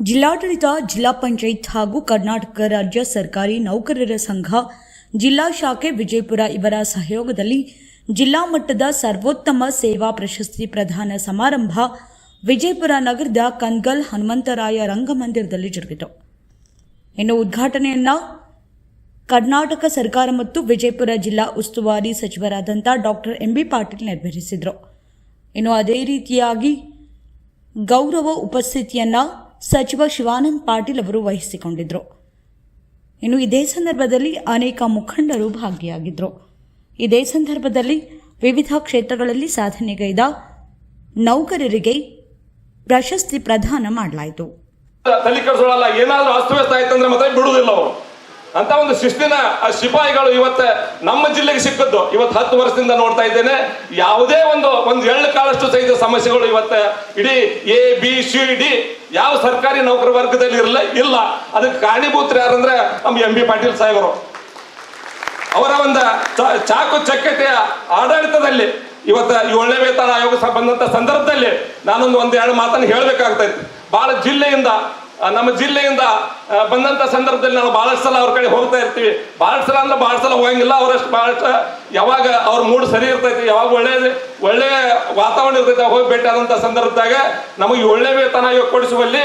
ಜಿಲ್ಲಾಡಳಿತ, ಜಿಲ್ಲಾ ಪಂಚಾಯತ್ ಹಾಗೂ ಕರ್ನಾಟಕ ರಾಜ್ಯ ಸರ್ಕಾರಿ ನೌಕರರ ಸಂಘ ಜಿಲ್ಲಾ ಶಾಖೆ ವಿಜಯಪುರ ಇವರ ಸಹಯೋಗದಲ್ಲಿ ಜಿಲ್ಲಾ ಮಟ್ಟದ ಸರ್ವೋತ್ತಮ ಸೇವಾ ಪ್ರಶಸ್ತಿ ಪ್ರದಾನ ಸಮಾರಂಭ ವಿಜಯಪುರ ನಗರದ ಕನ್ಗಲ್ ಹನುಮಂತರಾಯ ರಂಗಮಂದಿರದಲ್ಲಿ ಜರುಗಿತು. ಇನ್ನು ಉದ್ಘಾಟನೆಯನ್ನ ಕರ್ನಾಟಕ ಸರ್ಕಾರ ಮತ್ತು ವಿಜಯಪುರ ಜಿಲ್ಲಾ ಉಸ್ತುವಾರಿ ಸಚಿವರಾದಂಥ ಡಾಕ್ಟರ್ ಎಂ.ಬಿ. ಪಾಟೀಲ್ ನೆರವೇರಿಸಿದರು. ಇನ್ನು ಅದೇ ರೀತಿಯಾಗಿ ಗೌರವ ಉಪಸ್ಥಿತಿಯನ್ನ ಸಚಿವ ಶಿವಾನಂದ ಪಾಟೀಲ್ ಅವರು ವಹಿಸಿಕೊಂಡಿದ್ದರು. ಇನ್ನು ಇದೇ ಸಂದರ್ಭದಲ್ಲಿ ಅನೇಕ ಮುಖಂಡರು ಭಾಗಿಯಾಗಿದ್ದರು. ಇದೇ ಸಂದರ್ಭದಲ್ಲಿ ವಿವಿಧ ಕ್ಷೇತ್ರಗಳಲ್ಲಿ ಸಾಧನೆಗೈದ ನೌಕರರಿಗೆ ಪ್ರಶಸ್ತಿ ಪ್ರದಾನ ಮಾಡಲಾಯಿತು. ಏನಾದ್ರೂ ಅಸ್ತವ್ಯಸ್ತ ಆಯ್ತಂದ್ರೆ ಮತ್ತೆ ಬಿಡುವುದಿಲ್ಲ ಅವರು ಅಂತ ಒಂದು ಶಿಸ್ತಿನ ಸಿಪಾಯಿಗಳು ಇವತ್ತು ನಮ್ಮ ಜಿಲ್ಲೆಗೆ ಸಿಕ್ಕದ್ದು. ಇವತ್ತು 10 ವರ್ಷದಿಂದ ನೋಡ್ತಾ ಇದ್ದೇನೆ, ಯಾವುದೇ ಒಂದು ಎಳ್ಳು ಕಾಳಷ್ಟು ಸಹಿತ ಸಮಸ್ಯೆಗಳು ಇವತ್ತು ಇಡೀ ABCD ಯಾವ ಸರ್ಕಾರಿ ನೌಕರ ವರ್ಗದಲ್ಲಿ ಇಲ್ಲ. ಅದಕ್ಕೆ ಕಾರಣೀಭೂತರು ಯಾರಂದ್ರೆ ನಮ್ಮ ಎಂ.ಬಿ. ಪಾಟೀಲ್ ಸಾಹೇಬರು. ಅವರ ಒಂದು ಚಾಕು ಚಕ್ಯತೆಯ ಆಡಳಿತದಲ್ಲಿ ಇವತ್ತು 7ನೇ ವೇತನ ಆಯೋಗ ಬಂದಂತ ಸಂದರ್ಭದಲ್ಲಿ ನಾನೊಂದು 1-2 ಮಾತನ್ನು ಹೇಳಬೇಕಾಗ್ತಾ ಇತ್ತು. ನಮ್ಮ ಜಿಲ್ಲೆಯಿಂದ ಬಂದಂತ ಸಂದರ್ಭದಲ್ಲಿ ನಾವು ಬಹಳಷ್ಟು ಸಲ ಅವ್ರ ಕಡೆ ಹೋಗ್ತಾ ಇರ್ತೀವಿ. ಬಹಳಷ್ಟು ಸಲ ಹೋಗಂಗಿಲ್ಲ. ಅವರಷ್ಟು ಬಹಳಷ್ಟು ಯಾವಾಗ ಅವ್ರ ಮೂಡ್ ಸರಿ ಇರ್ತೈತಿ, ಯಾವಾಗ ಒಳ್ಳೆ ವಾತಾವರಣ ಇರ್ತೈತಿ, ಹೋಗಿ ಭೇಟಿ ಆದಂತ ಸಂದರ್ಭದಾಗ ನಮಗೆ 7ನೇ ವೇತನ ಆಯೋಗ ಕೊಡಿಸುವಲ್ಲಿ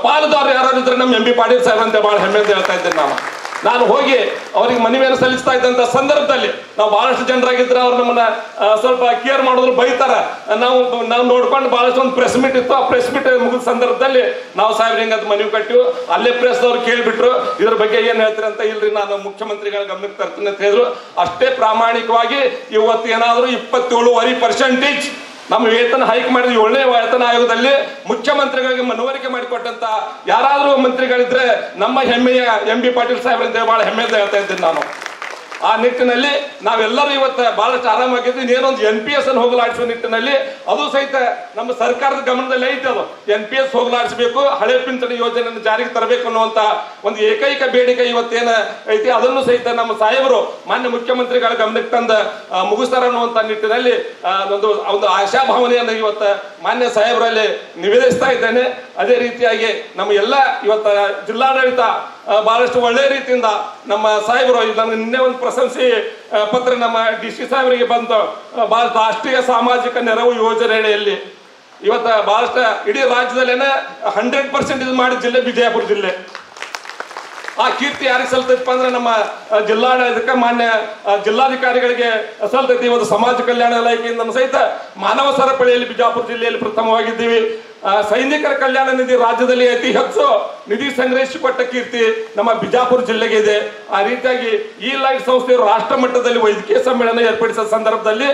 ಪಾಲುದಾರರು ಯಾರು ಇದ್ರೆ ನಮ್ಮ ಎಂ.ಬಿ. ಪಾಟೀಲ್ ಸಾಹೇಬ್ ಅಂತ ಬಹಳ ಹೆಮ್ಮೆ ಅಂತ ಹೇಳ್ತಾ ಇದ್ದೇನೆ. ನಾನು ಹೋಗಿ ಅವ್ರಿಗೆ ಮನವಿಯನ್ನು ಸಲ್ಲಿಸ್ತಾ ಇದ್ದಂತ ಸಂದರ್ಭದಲ್ಲಿ ನಾವು ಬಹಳಷ್ಟು ಜನರಾಗಿದ್ರೆ ಅವ್ರು ನಮ್ಮನ್ನ ಸ್ವಲ್ಪ ಕೇರ್ ಮಾಡೋದ್ರು, ಬೈತಾರ. ನಾವು ನೋಡ್ಕೊಂಡು ಬಹಳಷ್ಟು ಒಂದು ಪ್ರೆಸ್ ಮೀಟ್ ಇತ್ತು. ಆ ಪ್ರೆಸ್ ಮೀಟ್ ಮುಗಿದ ಸಂದರ್ಭದಲ್ಲಿ ನಾವು ಸಾಹೇಬ್ರ ಹಿಂಗಂತ ಮನವಿ ಕಟ್ಟಿವು. ಅಲ್ಲೇ ಪ್ರೆಸ್ ಅವ್ರು ಕೇಳ್ಬಿಟ್ರು, ಇದ್ರ ಬಗ್ಗೆ ಏನ್ ಹೇಳ್ತೀರಿ ಅಂತ. ಇಲ್ರಿ, ನಾನು ಮುಖ್ಯಮಂತ್ರಿಗಳ ಗಮನಕ್ಕೆ ತರ್ತೀನಿ ಅಂತ ಹೇಳಿದ್ರು. ಅಷ್ಟೇ ಪ್ರಾಮಾಣಿಕವಾಗಿ ಇವತ್ತು ಏನಾದ್ರು 27% ನಮ್ಮ ವೇತನ ಹೈಕ್ ಮಾಡಿದ 7ನೇ ವೇತನ ಆಯೋಗದಲ್ಲಿ ಮುಖ್ಯಮಂತ್ರಿಗಳಿಗೆ ಮನವರಿಕೆ ಮಾಡಿಕೊಟ್ಟಂತ ಯಾರಾದ್ರೂ ಮಂತ್ರಿಗಳಿದ್ರೆ ನಮ್ಮ ಹೆಮ್ಮೆಯ ಎಂ.ಬಿ. ಪಾಟೀಲ್ ಸಾಹೇಬ್ರಿಂದ ಬಹಳ ಹೆಮ್ಮೆಯಿಂದ ಹೇಳ್ತಾ ಇದ್ದೀನಿ ನಾನು. ಆ ನಿಟ್ಟಿನಲ್ಲಿ ನಾವೆಲ್ಲರೂ ಇವತ್ತು ಬಹಳಷ್ಟು ಆರಾಮಾಗಿದ್ದು. ಇನ್ನೇನೊಂದು NPS ಅನ್ನು ಹೋಗಲಾಡಿಸುವ ನಿಟ್ಟಿನಲ್ಲಿ ಅದು ಸಹಿತ ನಮ್ಮ ಸರ್ಕಾರದ ಗಮನದಲ್ಲಿ ಐತೆ. ಅದು NPS ಹೋಗಲಾಡಿಸಬೇಕು, ಹಳೆ ಪಿಂಚಣಿ ಯೋಜನೆಯನ್ನು ಜಾರಿಗೆ ತರಬೇಕು ಅನ್ನುವಂತ ಒಂದು ಏಕೈಕ ಬೇಡಿಕೆ ಇವತ್ತೇನ ಐತಿ. ಅದನ್ನು ಸಹಿತ ನಮ್ಮ ಸಾಹೇಬರು ಮಾನ್ಯ ಮುಖ್ಯಮಂತ್ರಿಗಳ ಗಮನಕ್ಕೆ ತಂದ ಮುಗಿಸ್ತಾರ ಅನ್ನುವಂತ ನಿಟ್ಟಿನಲ್ಲಿ ಒಂದು ಆಶಾಭಾವನೆಯನ್ನು ಇವತ್ತು ಮಾನ್ಯ ಸಾಹೇಬರಲ್ಲಿ ನಿವೇದಿಸ್ತಾ ಇದ್ದೇನೆ. ಅದೇ ರೀತಿಯಾಗಿ ನಮ್ಮ ಎಲ್ಲ ಇವತ್ತ ಜಿಲ್ಲಾಡಳಿತ ಬಹಳಷ್ಟು ಒಳ್ಳೆ ರೀತಿಯಿಂದ ನಮ್ಮ ಸಾಹೇಬರು ನಿನ್ನೆ ಒಂದು ಪ್ರಶಂಸಿ ಪತ್ರ ನಮ್ಮ DC ಸಾಹೇಬರಿಗೆ ಬಂತು. ಬಹಳ ರಾಷ್ಟ್ರೀಯ ಸಾಮಾಜಿಕ ನೆರವು ಯೋಜನೆಯಲ್ಲಿ ಇವತ್ತ ಬಹಳಷ್ಟು ಇಡೀ ರಾಜ್ಯದಲ್ಲೇನೆ 100% ಇದು ಮಾಡಿದ ಜಿಲ್ಲೆ ವಿಜಯಪುರ ಜಿಲ್ಲೆ. ಆ ಕೀರ್ತಿ ಯಾರಿಗೆ ಸಲ್ತೈತಪ್ಪ ಅಂದ್ರೆ ನಮ್ಮ ಜಿಲ್ಲಾಡಳಿತಕ್ಕೆ ಮಾನ್ಯ ಜಿಲ್ಲಾಧಿಕಾರಿಗಳಿಗೆ ಸಲ್ತೈತಿ. ಇವತ್ತು ಸಮಾಜ ಕಲ್ಯಾಣ ಇಲಾಖೆಯಿಂದ ಸಹಿತ ಮಾನವ ಸರಪಳಿಯಲ್ಲಿ ಬಿಜಾಪುರ ಜಿಲ್ಲೆಯಲ್ಲಿ ಪ್ರಥಮವಾಗಿದ್ದೀವಿ. ಸೈನಿಕರ ಕಲ್ಯಾಣ ನಿಧಿ ರಾಜ್ಯದಲ್ಲಿ ಅತಿ ಹೆಚ್ಚು ನಿಧಿ ಸಂಗ್ರಹಿಸಿಕೊಟ್ಟ ಕೀರ್ತಿ ನಮ್ಮ ಬಿಜಾಪುರ ಜಿಲ್ಲೆಗೆ ಇದೆ. ಆ ರೀತಿಯಾಗಿ ಈ ಲೈಟ್ ಸಂಸ್ಥೆಯವರು ರಾಷ್ಟ್ರ ಮಟ್ಟದಲ್ಲಿ ವೈದ್ಯಕೀಯ ಸಮ್ಮೇಳನ ಏರ್ಪಡಿಸಿದ ಸಂದರ್ಭದಲ್ಲಿ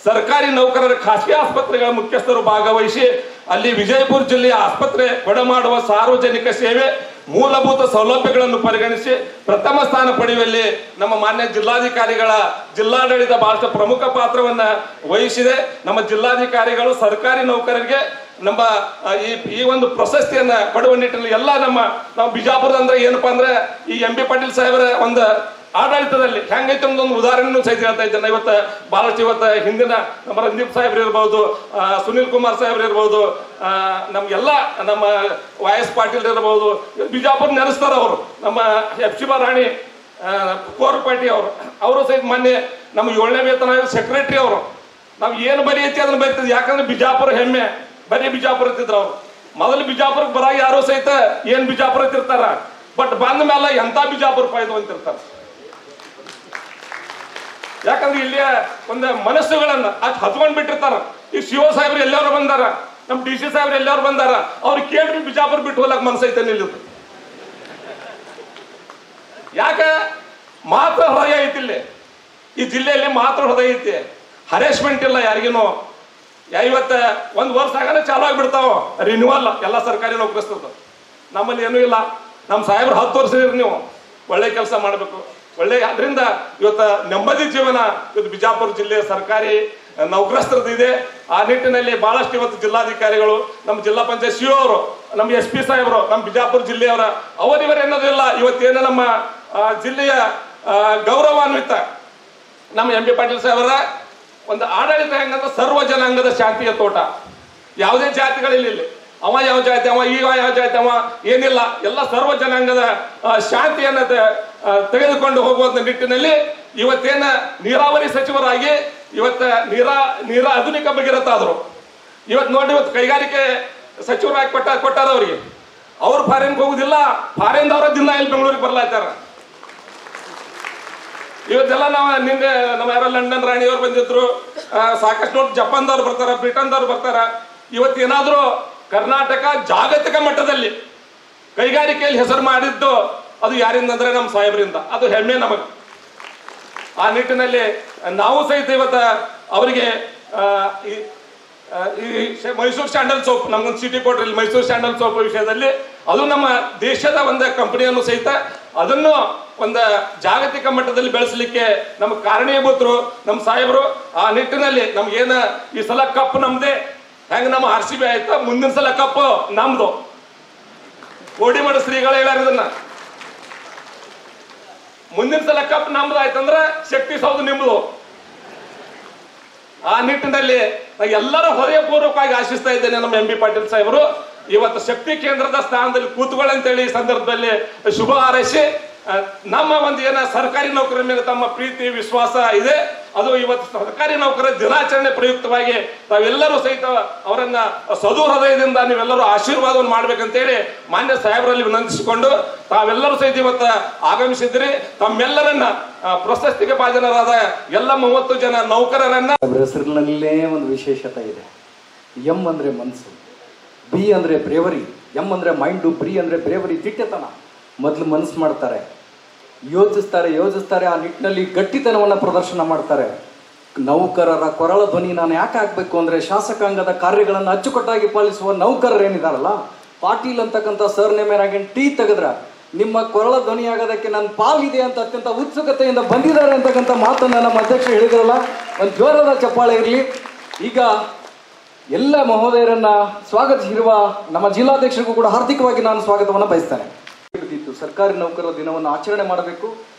ಸರ್ಕಾರಿ ನೌಕರರ ಖಾಸಗಿ ಆಸ್ಪತ್ರೆಗಳ ಮುಖ್ಯಸ್ಥರು ಭಾಗವಹಿಸಿ ಅಲ್ಲಿ ವಿಜಯಪುರ ಜಿಲ್ಲೆಯ ಆಸ್ಪತ್ರೆ ಕೊಡಮಾಡುವ ಸಾರ್ವಜನಿಕ ಸೇವೆ ಮೂಲಭೂತ ಸೌಲಭ್ಯಗಳನ್ನು ಪರಿಗಣಿಸಿ ಪ್ರಥಮ ಸ್ಥಾನ ಪಡೆಯುವಲ್ಲಿ ನಮ್ಮ ಮಾನ್ಯ ಜಿಲ್ಲಾಧಿಕಾರಿಗಳ ಜಿಲ್ಲಾಡಳಿತ ಬಹಳಷ್ಟು ಪ್ರಮುಖ ಪಾತ್ರವನ್ನ ವಹಿಸಿದೆ. ನಮ್ಮ ಜಿಲ್ಲಾಧಿಕಾರಿಗಳು ಸರ್ಕಾರಿ ನೌಕರರಿಗೆ ನಮ್ಮ ಈ ಒಂದು ಪ್ರಶಸ್ತಿಯನ್ನ ಕೊಡುವ ನಿಟ್ಟಿನಲ್ಲಿ ಎಲ್ಲ ನಾವು ಬಿಜಾಪುರ ಅಂದ್ರೆ ಏನಪ್ಪಾ ಅಂದ್ರೆ ಈ ಎಂ.ಬಿ. ಪಾಟೀಲ್ ಸಾಹೇಬರ ಒಂದು ಆಡಳಿತದಲ್ಲಿ ಹೆಂಗೈತೆ ಒಂದು ಉದಾಹರಣೆಯನ್ನು ಸಹಿತ ಹೇಳ್ತಾ ಇದ್ದೇನೆ. ಬಹಳಷ್ಟು ಹಿಂದಿನ ನಮ್ಮ ರಂದೀಪ್ ಸಾಹೇಬ್ರು ಇರ್ಬೋದು, ಸುನಿಲ್ ಕುಮಾರ್ ಸಾಹೇಬ್ರು ಇರ್ಬೋದು, ನಮ್ಗೆಲ್ಲ ನಮ್ಮ YS ಪಾಟೀಲ್ ಇರ್ಬೋದು, ಬಿಜಾಪುರ ನೆನೆಸ್ತಾರ ಅವರು. ನಮ್ಮ ಎಫ್ಸಿಬಾ ರಾಣಿ ಕೋರ್ಪಾಟಿ ಅವರು ಸಹಿತ ಮೊನ್ನೆ ನಮ್ಮ 7ನೇ ವೇತನ ಆಯೋಗ ಸೆಕ್ರೆಟರಿ ಅವರು. ನಾವು ಏನು ಬರೀತಿ ಅದನ್ನ ಬರೀತಿದ್ವಿ. ಯಾಕಂದ್ರೆ ಬಿಜಾಪುರ ಹೆಮ್ಮೆ, ಬರೀ ಬಿಜಾಪುರ ಇರ್ತಿದ್ರು ಅವರು. ಮೊದಲು ಬಿಜಾಪುರಕ್ಕೆ ಬರಾಗ ಯಾರು ಸಹಿತ ಏನ್ ಬಿಜಾಪುರ ಇರ್ತಾರ, ಬಟ್ ಬಂದ ಮೇಲೆ ಎಂತ ಬಿಜಾಪುರ ಪಾಯ್ದು ಅಂತಿರ್ತಾರ. ಯಾಕಂದ್ರೆ ಇಲ್ಲಿಯ ಒಂದು ಮನಸ್ಸುಗಳನ್ನ ಹತ್ಕೊಂಡ್ ಬಿಟ್ಟಿರ್ತಾರ. ಈ ಶಿವ ಸಾಹೇಬ್ರು ಎಲ್ಲಾರು ಬಂದಾರ, ನಮ್ಮ DC ಸಾಹೇಬ್ರು ಎಲ್ಲಾರು ಬಂದಾರ, ಅವ್ರು ಕೇಳ್ರಿ ಬಿಜಾಪುರ ಬಿಟ್ಟು ಹೋಗ್ಲಕ್ ಮನಸ್ಸೈತೆ ನಿಲ್ಲದು. ಯಾಕ ಮಾತ್ರ ಹೃದಯ ಐತಿಲ್ಲಿ, ಈ ಜಿಲ್ಲೆಯಲ್ಲಿ ಮಾತ್ರ ಹೃದಯ ಐತಿ. ಹರೇಸ್ಮೆಂಟ್ ಇಲ್ಲ ಯಾರಿಗೇನು. ಇವತ್ತ 1 ವರ್ಷ ಆಗಲೇ ಚಾಲು ಆಗ್ಬಿಡ್ತಾವ ರಿನ್ಯೂವಲ್ ಎಲ್ಲ ಸರ್ಕಾರಿ ನೌಕರಸ್ಥದ್ದು. ನಮ್ಮಲ್ಲಿ ಏನೂ ಇಲ್ಲ. ನಮ್ಮ ಸಾಹೇಬ್ರು 10 ವರ್ಷ ಇರ್ರಿ, ನೀವು ಒಳ್ಳೆ ಕೆಲಸ ಮಾಡಬೇಕು. ಅದರಿಂದ ಇವತ್ತು ನೆಮ್ಮದಿ ಜೀವನ ಇವತ್ತು ಬಿಜಾಪುರ ಜಿಲ್ಲೆಯ ಸರ್ಕಾರಿ ನೌಕರಸ್ಥರದ್ದು ಇದೆ. ಆ ನಿಟ್ಟಿನಲ್ಲಿ ಬಹಳಷ್ಟು ಇವತ್ತು ಜಿಲ್ಲಾಧಿಕಾರಿಗಳು, ನಮ್ಮ ಜಿಲ್ಲಾ ಪಂಚಾಯತ್ CO ಅವರು, ನಮ್ಮ SP ಸಾಹೇಬರು, ನಮ್ಮ ಬಿಜಾಪುರ ಜಿಲ್ಲೆಯವರ ಅವರಿವರ ಎನ್ನೋದಿಲ್ಲ. ಇವತ್ತೇನು ನಮ್ಮ ಜಿಲ್ಲೆಯ ಗೌರವಾನ್ವಿತ ನಮ್ಮ ಎಂ.ಬಿ. ಪಾಟೀಲ್ ಸಾಹೇಬರ ಒಂದು ಆಡಳಿತ ಹೆಂಗಂದ್ರೆ ಸರ್ವ ಜನಾಂಗದ ಶಾಂತಿಯ ತೋಟ. ಯಾವುದೇ ಜಾತಿಗಳಿಲ್ಲ ಇಲ್ಲಿ. ಅವ ಯಾವ ಜಾತಿ, ಅವ ಈಗ ಯಾವ ಜಾತಿ, ಅವ ಏನಿಲ್ಲ, ಎಲ್ಲ ಸರ್ವ ಜನಾಂಗದ ಶಾಂತಿಯನ್ನು ತೆಗೆದುಕೊಂಡು ಹೋಗುವಂತ ನಿಟ್ಟಿನಲ್ಲಿ ಇವತ್ತೇನ ನೀರಾವರಿ ಸಚಿವರಾಗಿ ನೀರ ಆಧುನಿಕ ಭಗೀರಥ ಆದ್ರು. ಇವತ್ತು ನೋಡಿ, ಇವತ್ತು ಕೈಗಾರಿಕೆ ಸಚಿವರಾಗಿ ಕೊಟ್ಟಾರ ಅವರಿಗೆ. ಅವ್ರು ಫಾರಿನ್ಗೆ ಹೋಗುದಿಲ್ಲ, ಫಾರಿನ್ದವ್ರ ದಿನ ಇಲ್ಲಿ ಬೆಂಗಳೂರಿಗೆ ಬರ್ಲಾತಾರ. ಇವತ್ತೆಲ್ಲ ನಿನ್ನೆ ನಮ್ಮ ಯಾರೋ ಲಂಡನ್ ರಾಣಿಯವ್ರು ಬಂದಿದ್ರು, ಸಾಕಷ್ಟು ನೋಡಿ ಜಪಾನ್ದವ್ರು ಬರ್ತಾರ, ಬ್ರಿಟನ್ದವ್ರು ಬರ್ತಾರ. ಇವತ್ತೇನಾದ್ರೂ ಕರ್ನಾಟಕ ಜಾಗತಿಕ ಮಟ್ಟದಲ್ಲಿ ಕೈಗಾರಿಕೆಯಲ್ಲಿ ಹೆಸರು ಮಾಡಿದ್ದು ಅದು ಯಾರಿಂದ ಅಂದ್ರೆ ನಮ್ಮ ಸಾಹೇಬರಿಂದ. ಅದು ಹೆಮ್ಮೆ ನಮಗೆ. ಆ ನಿಟ್ಟಿನಲ್ಲಿ ನಾವು ಸಹಿತ ಇವತ್ತ ಅವರಿಗೆ ಈ ಮೈಸೂರು ಸ್ಯಾಂಡಲ್ ಸೋಪ್ ನಮ್ಗೊಂದು ಸಿಟಿ ಕೊಟ್ರಿ, ಮೈಸೂರು ಸ್ಯಾಂಡಲ್ ಸೋಪ್ ವಿಷಯದಲ್ಲಿ ಅದು ನಮ್ಮ ದೇಶದ ಒಂದು ಕಂಪನಿಯನ್ನು ಸಹಿತ ಅದನ್ನು ಒಂದು ಜಾಗತಿಕ ಮಟ್ಟದಲ್ಲಿ ಬೆಳೆಸಲಿಕ್ಕೆ ನಮ್ಗೆ ಕಾರಣೀಭೂತರು ನಮ್ಮ ಸಾಹೇಬರು. ಆ ನಿಟ್ಟಿನಲ್ಲಿ ನಮ್ಗೇನ ಈ ಸಲ ಕಪ್ ನಮ್ದೇ, ಹೆಂಗ ನಮ್ಮ RCB ಆಯ್ತಾ, ಮುಂದಿನ ಸಲ ಕಪ್ ನಮ್ದು. ಕೋಡಿಮಠ ಶ್ರೀಗಳು ಹೇಳ್ಯಾರ ಇದನ್ನ, ಮುಂದಿನ ಸಲ ಕಪ್ ನಮ್ದು ಆಯ್ತಂದ್ರ ಶಕ್ತಿ ಸೌದು ನಿಮ್ದು. ಆ ನಿಟ್ಟಿನಲ್ಲಿ ಎಲ್ಲರೂ ಹೃದಯಪೂರ್ವಕವಾಗಿ ಆಶಿಸ್ತಾ ಇದ್ದೇನೆ ನಮ್ಮ MB ಪಾಟೀಲ್ ಸಾಹೇಬರು ಇವತ್ತು ಶಕ್ತಿ ಕೇಂದ್ರದ ಸ್ಥಾನದಲ್ಲಿ ಕೂತ್ಕೊಳ್ಳಂತೇಳಿ ಈ ಸಂದರ್ಭದಲ್ಲಿ ಶುಭ ಹಾರೈಸಿ, ನಮ್ಮ ಒಂದು ಸರ್ಕಾರಿ ನೌಕರರ ಮೇಲೆ ತಮ್ಮ ಪ್ರೀತಿ ವಿಶ್ವಾಸ ಇದೆ. ಅದು ಇವತ್ತು ಸರ್ಕಾರಿ ನೌಕರರ ದಿನಾಚರಣೆ ಪ್ರಯುಕ್ತವಾಗಿ ತಾವೆಲ್ಲರೂ ಸಹಿತ ಅವರನ್ನ ಸದು ಹೃದಯದಿಂದ ನೀವೆಲ್ಲರೂ ಆಶೀರ್ವಾದವನ್ನು ಮಾಡ್ಬೇಕಂತೇಳಿ ಮಾನ್ಯ ಸಾಹೇಬರಲ್ಲಿ ವಿನಂತಿಸಿಕೊಂಡು ತಾವೆಲ್ಲರೂ ಸಹಿತ ಇವತ್ತು ಆಗಮಿಸಿದ್ರಿ. ತಮ್ಮೆಲ್ಲರನ್ನ ಪ್ರಶಸ್ತಿಗೆ ಭಾಜನರಾದ ಎಲ್ಲ 30 ಜನ ನೌಕರರನ್ನ ಹೆಸರಿನಲ್ಲೇ ಒಂದು ವಿಶೇಷತೆ ಇದೆ. ಎಂ ಅಂದ್ರೆ ಮನಸ್ಸು, ಬಿ ಅಂದ್ರೆ ಬ್ರೇವರಿ, ಎಂ ಅಂದ್ರೆ ಮೈಂಡು, ಬ್ರಿ ಅಂದ್ರೆ ಬ್ರೇವರಿ, ದಿಟ್ಟತನ. ಮೊದಲು ಮನಸ್ಸು ಮಾಡ್ತಾರೆ, ಯೋಚಿಸ್ತಾರೆ, ಆ ನಿಟ್ಟಿನಲ್ಲಿ ಗಟ್ಟಿತನವನ್ನು ಪ್ರದರ್ಶನ ಮಾಡ್ತಾರೆ. ನೌಕರರ ಕೊರಳ ಧ್ವನಿ ನಾನು ಯಾಕೆ ಆಗ್ಬೇಕು ಅಂದ್ರೆ, ಶಾಸಕಾಂಗದ ಕಾರ್ಯಗಳನ್ನು ಅಚ್ಚುಕಟ್ಟಾಗಿ ಪಾಲಿಸುವ ನೌಕರರು ಏನಿದಾರಲ್ಲ, ಪಾಟೀಲ್ ಅಂತಕ್ಕಂಥ ಸರ್ನೇಮೇನಾಗಿ ಟೀ ತೆಗೆದ್ರ ನಿಮ್ಮ ಕೊರಳ ಧ್ವನಿ ಆಗೋದಕ್ಕೆ ನನ್ನ ಪಾಲಿದೆ ಅಂತ ಅತ್ಯಂತ ಉತ್ಸುಕತೆಯಿಂದ ಬಂದಿದ್ದಾರೆ ಅಂತಕ್ಕಂಥ ಮಾತನ್ನು ನಮ್ಮ ಅಧ್ಯಕ್ಷ ಹೇಳಿದ್ರಲ್ಲ, ಒಂದು ಜೋರಾದ ಚಪ್ಪಾಳೆ ಇರಲಿ. ಈಗ ಎಲ್ಲ ಮಹೋದಯರನ್ನ ಸ್ವಾಗತಿಸಿರುವ ನಮ್ಮ ಜಿಲ್ಲಾಧ್ಯಕ್ಷರಿಗೂ ಕೂಡ ಹಾರ್ದಿಕವಾಗಿ ನಾನು ಸ್ವಾಗತವನ್ನು ಬಯಸ್ತೇನೆ. ಸರ್ಕಾರಿ ನೌಕರರ ದಿನವನ್ನು ಆಚರಣೆ ಮಾಡಬೇಕು,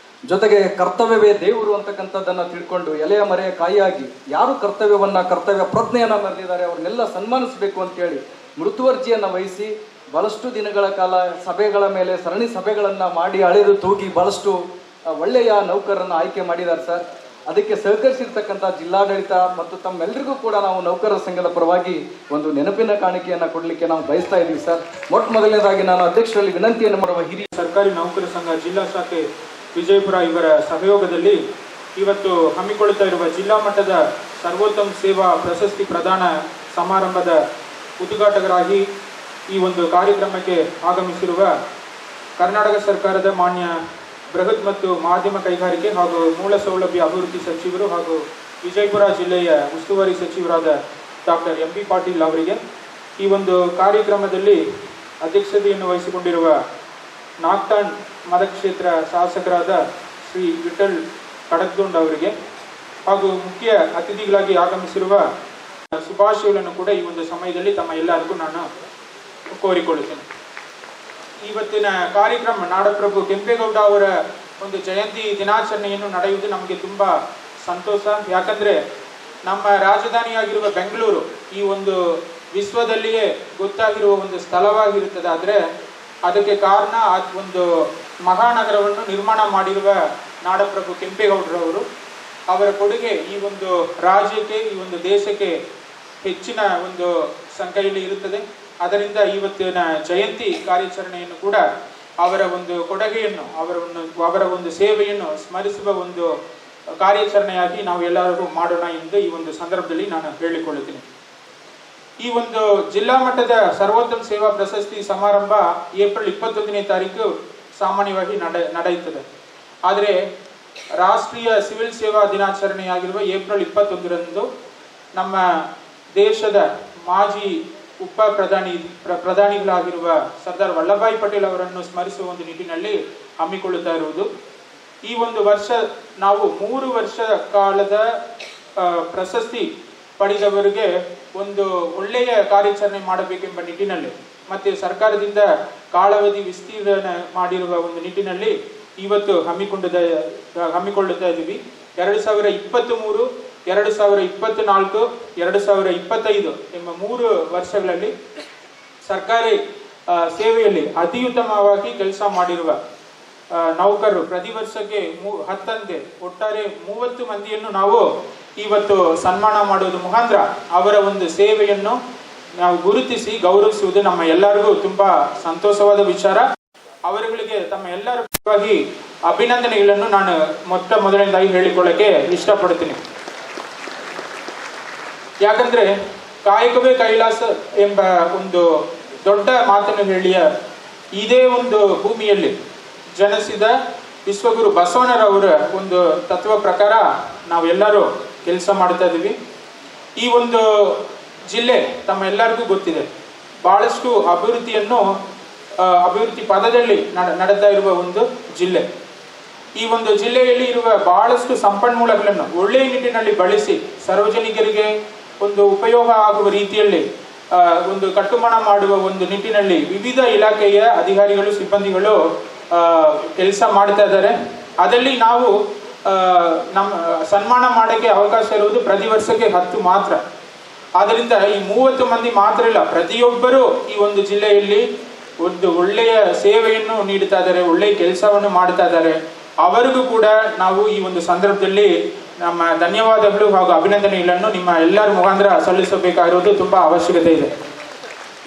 ಜೊತೆಗೆ ಕರ್ತವ್ಯವೇ ದೇವರು ಅಂತಕ್ಕಂಥದ್ದನ್ನು ತಿಳ್ಕೊಂಡು ಎಲೆಯ ಮರೆಯ ಕಾಯಿಯಾಗಿ ಯಾರು ಕರ್ತವ್ಯ ಪ್ರಜ್ಞೆಯನ್ನು ಮೆರೆದಿದ್ದಾರೆ ಅವ್ರನ್ನೆಲ್ಲ ಸನ್ಮಾನಿಸಬೇಕು ಅಂತೇಳಿ ಮೃತ್ಯುವರ್ಜಿಯನ್ನು ವಹಿಸಿ ಬಹಳಷ್ಟು ದಿನಗಳ ಕಾಲ ಸಭೆಗಳ ಮೇಲೆ ಸರಣಿ ಸಭೆಗಳನ್ನು ಮಾಡಿ ಅಳೆದು ತೂಗಿ ಬಹಳಷ್ಟು ಒಳ್ಳೆಯ ನೌಕರರನ್ನು ಆಯ್ಕೆ ಮಾಡಿದ್ದಾರೆ ಸರ್. ಅದಕ್ಕೆ ಸಹಕರಿಸಿರ್ತಕ್ಕಂಥ ಜಿಲ್ಲಾಡಳಿತ ಮತ್ತು ತಮ್ಮೆಲ್ಲರಿಗೂ ಕೂಡ ನಾವು ನೌಕರರ ಸಂಘದ ಪರವಾಗಿ ಒಂದು ನೆನಪಿನ ಕಾಣಿಕೆಯನ್ನು ಕೊಡಲಿಕ್ಕೆ ನಾವು ಬಯಸ್ತಾ ಇದ್ದೀವಿ ಸರ್. ಮೊದಲನೇದಾಗಿ ನಾನು ಅಧ್ಯಕ್ಷರಲ್ಲಿ ವಿನಂತಿಯನ್ನು ಮಾಡುವ ಹಿರಿಯ ಸರ್ಕಾರಿ ನೌಕರ ಸಂಘ ಜಿಲ್ಲಾ ಶಾಖೆ ವಿಜಯಪುರ ಇವರ ಸಹಯೋಗದಲ್ಲಿ ಇವತ್ತು ಹಮ್ಮಿಕೊಳ್ಳುತ್ತಾ ಇರುವ ಜಿಲ್ಲಾ ಮಟ್ಟದ ಸರ್ವೋತ್ತಮ ಸೇವಾ ಪ್ರಶಸ್ತಿ ಪ್ರದಾನ ಸಮಾರಂಭದ ಉದ್ಘಾಟಕರಾಗಿ ಈ ಒಂದು ಕಾರ್ಯಕ್ರಮಕ್ಕೆ ಆಗಮಿಸಿರುವ ಕರ್ನಾಟಕ ಸರ್ಕಾರದ ಮಾನ್ಯ ಬೃಹತ್ ಮತ್ತು ಮಾಧ್ಯಮ ಕೈಗಾರಿಕೆ ಹಾಗೂ ಮೂಲ ಸೌಲಭ್ಯ ಅಭಿವೃದ್ಧಿ ಸಚಿವರು ಹಾಗೂ ವಿಜಯಪುರ ಜಿಲ್ಲೆಯ ಉಸ್ತುವಾರಿ ಸಚಿವರಾದ ಡಾಕ್ಟರ್ MB ಪಾಟೀಲ್ ಅವರಿಗೆ, ಈ ಒಂದು ಕಾರ್ಯಕ್ರಮದಲ್ಲಿ ಅಧ್ಯಕ್ಷತೆಯನ್ನು ವಹಿಸಿಕೊಂಡಿರುವ ನಾಗ್ತಾನ್ ಮತಕ್ಷೇತ್ರ ಶಾಸಕರಾದ ಶ್ರೀ ವಿಠಲ್ ಕಡಕ್ದೊಂಡ್ ಅವರಿಗೆ ಹಾಗೂ ಮುಖ್ಯ ಅತಿಥಿಗಳಾಗಿ ಆಗಮಿಸಿರುವ ಶುಭಾಶಯಗಳನ್ನು ಕೂಡ ಈ ಒಂದು ಸಮಯದಲ್ಲಿ ತಮ್ಮ ಎಲ್ಲರಿಗೂ ನಾನು ಕೋರಿಕೊಳ್ಳುತ್ತೇನೆ. ಇವತ್ತಿನ ಕಾರ್ಯಕ್ರಮ ನಾಡಪ್ರಭು ಕೆಂಪೇಗೌಡ ಅವರ ಒಂದು ಜಯಂತಿ ದಿನಾಚರಣೆಯನ್ನು ನಡೆಯುವುದು ನಮಗೆ ತುಂಬ ಸಂತೋಷ. ಯಾಕಂದರೆ ನಮ್ಮ ರಾಜಧಾನಿಯಾಗಿರುವ ಬೆಂಗಳೂರು ಈ ಒಂದು ವಿಶ್ವದಲ್ಲಿಯೇ ಗೊತ್ತಾಗಿರುವ ಒಂದು ಸ್ಥಳವಾಗಿರುತ್ತದೆ. ಆದರೆ ಅದಕ್ಕೆ ಕಾರಣ ಒಂದು ಮಹಾನಗರವನ್ನು ನಿರ್ಮಾಣ ಮಾಡಿರುವ ನಾಡಪ್ರಭು ಕೆಂಪೇಗೌಡರವರು. ಅವರ ಕೊಡುಗೆ ಈ ಒಂದು ರಾಜ್ಯಕ್ಕೆ, ಈ ಒಂದು ದೇಶಕ್ಕೆ ಹೆಚ್ಚಿನ ಒಂದು ಸಂಖ್ಯೆಯಲ್ಲಿ ಇರುತ್ತದೆ. ಅದರಿಂದ ಇವತ್ತಿನ ಜಯಂತಿ ಕಾರ್ಯಾಚರಣೆಯನ್ನು ಕೂಡ ಅವರ ಒಂದು ಕೊಡುಗೆಯನ್ನು, ಅವರ ಒಂದು ಸೇವೆಯನ್ನು ಸ್ಮರಿಸುವ ಒಂದು ಕಾರ್ಯಾಚರಣೆಯಾಗಿ ನಾವು ಎಲ್ಲರೂ ಮಾಡೋಣ ಎಂದು ಈ ಒಂದು ಸಂದರ್ಭದಲ್ಲಿ ನಾನು ಹೇಳಿಕೊಳ್ಳುತ್ತೇನೆ. ಈ ಒಂದು ಜಿಲ್ಲಾ ಮಟ್ಟದ ಸರ್ವೋತ್ತಮ ಸೇವಾ ಪ್ರಶಸ್ತಿ ಸಮಾರಂಭ ಏಪ್ರಿಲ್ 21ನೇ ತಾರೀಕು ಸಾಮಾನ್ಯವಾಗಿ ನಡೆಯುತ್ತದೆ. ಆದರೆ ರಾಷ್ಟ್ರೀಯ ಸಿವಿಲ್ ಸೇವಾ ದಿನಾಚರಣೆಯಾಗಿರುವ ಏಪ್ರಿಲ್ 21ರಂದು ನಮ್ಮ ದೇಶದ ಮಾಜಿ ಪ್ರಧಾನಿಗಳಾಗಿರುವ ಸರ್ದಾರ್ ವಲ್ಲಭಾಯಿ ಪಟೇಲ್ ಅವರನ್ನು ಸ್ಮರಿಸುವ ಒಂದು ನಿಟ್ಟಿನಲ್ಲಿ ಹಮ್ಮಿಕೊಳ್ಳುತ್ತಾ ಇರುವುದು. ಈ ಒಂದು ವರ್ಷ ನಾವು 3 ವರ್ಷ ಕಾಲದ ಪ್ರಶಸ್ತಿ ಪಡೆದವರಿಗೆ ಒಂದು ಒಳ್ಳೆಯ ಕಾರ್ಯಾಚರಣೆ ಮಾಡಬೇಕೆಂಬ ನಿಟ್ಟಿನಲ್ಲಿ ಮತ್ತೆ ಸರ್ಕಾರದಿಂದ ಕಾಲಾವಧಿ ವಿಸ್ತೀರ್ಣ ಮಾಡಿರುವ ಒಂದು ನಿಟ್ಟಿನಲ್ಲಿ ಇವತ್ತು ಹಮ್ಮಿಕೊಳ್ಳುತ್ತಾ ಇದ್ದೀವಿ. 2023, 2024, 2025 ಎಂಬ 3 ವರ್ಷಗಳಲ್ಲಿ ಸರ್ಕಾರಿ ಸೇವೆಯಲ್ಲಿ ಅತಿ ಉತ್ತಮವಾಗಿ ಕೆಲಸ ಮಾಡಿರುವ ನೌಕರರು ಪ್ರತಿ ವರ್ಷಕ್ಕೆ 10 ಒಟ್ಟಾರೆ 30 ಮಂದಿಯನ್ನು ನಾವು ಇವತ್ತು ಸನ್ಮಾನ ಮಾಡುವುದರ ಮುಖಾಂತರ ಅವರ ಒಂದು ಸೇವೆಯನ್ನು ನಾವು ಗುರುತಿಸಿ ಗೌರವಿಸುವುದು ನಮ್ಮ ಎಲ್ಲರಿಗೂ ತುಂಬಾ ಸಂತೋಷವಾದ ವಿಚಾರ. ಅವರುಗಳಿಗೆ ತಮ್ಮ ಎಲ್ಲರ ಪರವಾಗಿ ಅಭಿನಂದನೆಗಳನ್ನು ನಾನು ಮೊದಲನೇದಾಗಿ ಹೇಳಿಕೊಳ್ಳಕ್ಕೆ ಇಷ್ಟಪಡ್ತೀನಿ. ಯಾಕಂದ್ರೆ ಕಾಯಕವೇ ಕೈಲಾಸ ಎಂಬ ಒಂದು ದೊಡ್ಡ ಮಾತನ್ನು ಹೇಳಿಯ ಇದೇ ಒಂದು ಭೂಮಿಯಲ್ಲಿ ಜನಿಸಿದ ವಿಶ್ವಗುರು ಬಸವಣ್ಣರವರ ಒಂದು ತತ್ವ ಪ್ರಕಾರ ನಾವೆಲ್ಲರೂ ಕೆಲಸ ಮಾಡ್ತಾ ಇದ್ದೀವಿ. ಈ ಒಂದು ಜಿಲ್ಲೆ ತಮ್ಮ ಎಲ್ಲರಿಗೂ ಗೊತ್ತಿದೆ, ಬಹಳಷ್ಟು ಅಭಿವೃದ್ಧಿ ಪದದಲ್ಲಿ ನಡೆತಾ ಇರುವ ಒಂದು ಜಿಲ್ಲೆ. ಈ ಒಂದು ಜಿಲ್ಲೆಯಲ್ಲಿ ಇರುವ ಬಹಳಷ್ಟು ಸಂಪನ್ಮೂಲಗಳನ್ನು ಒಳ್ಳೆಯ ನಿಟ್ಟಿನಲ್ಲಿ ಬಳಸಿ ಸಾರ್ವಜನಿಕರಿಗೆ ಒಂದು ಉಪಯೋಗ ಆಗುವ ರೀತಿಯಲ್ಲಿ ಒಂದು ಕಟ್ಟುಮಣ ಮಾಡುವ ಒಂದು ನಿಟ್ಟಿನಲ್ಲಿ ವಿವಿಧ ಇಲಾಖೆಯ ಅಧಿಕಾರಿಗಳು ಸಿಬ್ಬಂದಿಗಳು ಕೆಲಸ ಮಾಡ್ತಾ ಇದ್ದಾರೆ. ಅದರಲ್ಲಿ ನಾವು ನಮ್ಮ ಸನ್ಮಾನ ಮಾಡೋಕ್ಕೆ ಅವಕಾಶ ಇರುವುದು ಪ್ರತಿ ವರ್ಷಕ್ಕೆ 10 ಮಾತ್ರ. ಆದ್ದರಿಂದ ಈ 30 ಮಂದಿ ಮಾತ್ರ ಇಲ್ಲ, ಪ್ರತಿಯೊಬ್ಬರು ಈ ಒಂದು ಜಿಲ್ಲೆಯಲ್ಲಿ ಒಂದು ಒಳ್ಳೆಯ ಸೇವೆಯನ್ನು ನೀಡ್ತಾ ಇದ್ದಾರೆ, ಒಳ್ಳೆಯ ಕೆಲಸವನ್ನು ಮಾಡ್ತಾ ಇದ್ದಾರೆ. ಅವರಿಗೂ ಕೂಡ ನಾವು ಈ ಒಂದು ಸಂದರ್ಭದಲ್ಲಿ ನಮ್ಮ ಧನ್ಯವಾದಗಳು ಹಾಗೂ ಅಭಿನಂದನೆಗಳನ್ನು ನಿಮ್ಮ ಎಲ್ಲರ ಮುಖಾಂತರ ಸಲ್ಲಿಸಬೇಕಾಗಿರೋದು ತುಂಬಾ ಅವಶ್ಯಕತೆ ಇದೆ.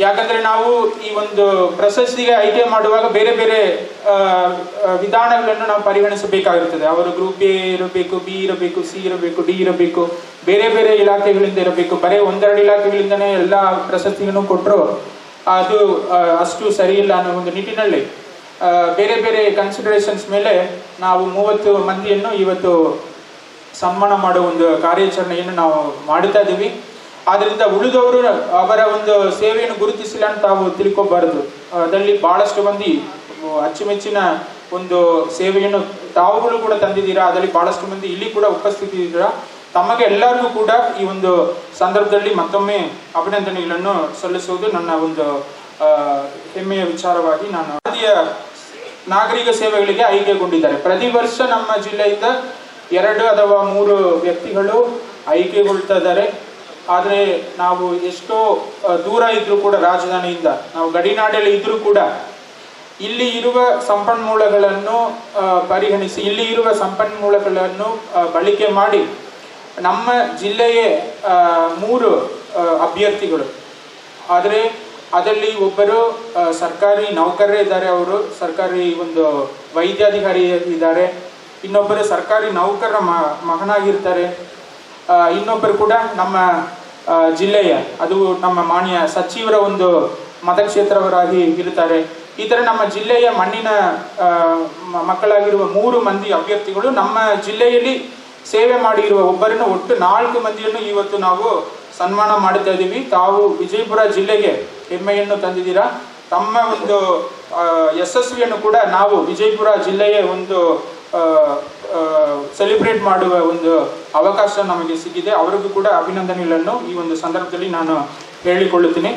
ಯಾಕಂದ್ರೆ ನಾವು ಈ ಒಂದು ಪ್ರಶಸ್ತಿಗೆ ಆಯ್ಕೆ ಮಾಡುವಾಗ ಬೇರೆ ಬೇರೆ ವಿಧಾನಗಳನ್ನು ನಾವು ಪರಿಗಣಿಸಬೇಕಾಗಿರುತ್ತದೆ. ಅವರು ಗ್ರೂಪ್ ಎ ಇರಬೇಕು, ಬಿ ಇರಬೇಕು, ಸಿ ಇರಬೇಕು, ಡಿ ಇರಬೇಕು, ಬೇರೆ ಬೇರೆ ಇಲಾಖೆಗಳಿಂದ ಇರಬೇಕು. ಬರೀ 1-2 ಇಲಾಖೆಗಳಿಂದನೇ ಎಲ್ಲ ಪ್ರಶಸ್ತಿಯನ್ನು ಕೊಟ್ಟರು ಅದು ಅಷ್ಟು ಸರಿ ಇಲ್ಲ ಅನ್ನೋ ಒಂದು ನಿಟ್ಟಿನಲ್ಲಿ ಬೇರೆ ಬೇರೆ ಕನ್ಸಿಡರೇಷನ್ಸ್ ಮೇಲೆ ನಾವು 30 ಮಂದಿಯನ್ನು ಇವತ್ತು ಸನ್ಮಾನ ಮಾಡುವ ಒಂದು ಕಾರ್ಯಾಚರಣೆಯನ್ನು ನಾವು ಮಾಡ್ತಾ ಇದ್ದೀವಿ. ಆದ್ದರಿಂದ ಉಳಿದವರು ಅವರ ಒಂದು ಸೇವೆಯನ್ನು ಗುರುತಿಸಿಲ್ಲ ಅಂತ ತಾವು ತಿಳ್ಕೊಬಾರದು. ಅದರಲ್ಲಿ ಬಹಳಷ್ಟು ಮಂದಿ ಅಚ್ಚುಮೆಚ್ಚಿನ ಒಂದು ಸೇವೆಯನ್ನು ತಾವುಗಳು ಕೂಡ ತಂದಿದ್ದೀರಾ. ಅದರಲ್ಲಿ ಬಹಳಷ್ಟು ಮಂದಿ ಇಲ್ಲಿ ಕೂಡ ಉಪಸ್ಥಿತಿದ್ದೀರಾ. ತಮಗೆ ಎಲ್ಲರಿಗೂ ಕೂಡ ಈ ಒಂದು ಸಂದರ್ಭದಲ್ಲಿ ಮತ್ತೊಮ್ಮೆ ಅಭಿನಂದನೆಗಳನ್ನು ಸಲ್ಲಿಸುವುದು ನನ್ನ ಒಂದು ಹೆಮ್ಮೆಯ ವಿಚಾರವಾಗಿ ನಾನು ಭಾರತೀಯ ನಾಗರಿಕ ಸೇವೆಗಳಿಗೆ ಆಯ್ಕೆಗೊಂಡಿದ್ದಾರೆ. ಪ್ರತಿ ವರ್ಷ ನಮ್ಮ ಜಿಲ್ಲೆಯಿಂದ 2 ಅಥವಾ 3 ವ್ಯಕ್ತಿಗಳು ಆಯ್ಕೆಗೊಳ್ತಾ ಇದ್ದಾರೆ. ಆದರೆ ನಾವು ಎಷ್ಟೋ ದೂರ ಇದ್ರೂ ಕೂಡ ರಾಜಧಾನಿಯಿಂದ ನಾವು ಗಡಿನಾಡಲ್ಲಿ ಇದ್ರೂ ಕೂಡ ಇಲ್ಲಿ ಇರುವ ಸಂಪನ್ಮೂಲಗಳನ್ನು ಪರಿಗಣಿಸಿ ಇಲ್ಲಿ ಇರುವ ಸಂಪನ್ಮೂಲಗಳನ್ನು ಬಳಕೆ ಮಾಡಿ ನಮ್ಮ ಜಿಲ್ಲೆಯ 3 ಅಭ್ಯರ್ಥಿಗಳು, ಆದರೆ ಅದರಲ್ಲಿ ಒಬ್ಬರು ಸರ್ಕಾರಿ ನೌಕರರೇ ಇದ್ದಾರೆ, ಅವರು ಸರ್ಕಾರಿ ಒಂದು ವೈದ್ಯಾಧಿಕಾರಿ ಇದ್ದಾರೆ. ಇನ್ನೊಬ್ಬರು ಸರ್ಕಾರಿ ನೌಕರರ ಮಗನಾಗಿರ್ತಾರೆ. ಇನ್ನೊಬ್ಬರು ಕೂಡ ನಮ್ಮ ಜಿಲ್ಲೆಯ ಅದು ನಮ್ಮ ಮಾನ್ಯ ಸಚಿವರ ಒಂದು ಮತಕ್ಷೇತ್ರವರಾಗಿ ಇರ್ತಾರೆ. ಈ ಥರ ನಮ್ಮ ಜಿಲ್ಲೆಯ ಮಣ್ಣಿನ ಮಕ್ಕಳಾಗಿರುವ 3 ಮಂದಿ ಅಭ್ಯರ್ಥಿಗಳು ನಮ್ಮ ಜಿಲ್ಲೆಯಲ್ಲಿ ಸೇವೆ ಮಾಡಿರುವ ಒಬ್ಬರನ್ನು ಒಟ್ಟು 4 ಮಂದಿಯನ್ನು ಇವತ್ತು ನಾವು ಸನ್ಮಾನ ಮಾಡ್ತಾ ಇದ್ದೀವಿ. ತಾವು ವಿಜಯಪುರ ಜಿಲ್ಲೆಗೆ ಹೆಮ್ಮೆಯನ್ನು ತಂದಿದ್ದೀರಾ. ತಮ್ಮ ಒಂದು ಯಶಸ್ವಿಯನ್ನು ಕೂಡ ನಾವು ವಿಜಯಪುರ ಜಿಲ್ಲೆಯ ಒಂದು ಸೆಲೆಬ್ರೇಟ್ ಮಾಡುವ ಒಂದು ಅವಕಾಶ ನಮಗೆ ಸಿಕ್ಕಿದೆ. ಅವರಿಗೂ ಕೂಡ ಅಭಿನಂದನೆಗಳನ್ನು ಈ ಒಂದು ಸಂದರ್ಭದಲ್ಲಿ ನಾನು ಹೇಳಿಕೊಳ್ಳುತ್ತೀನಿ.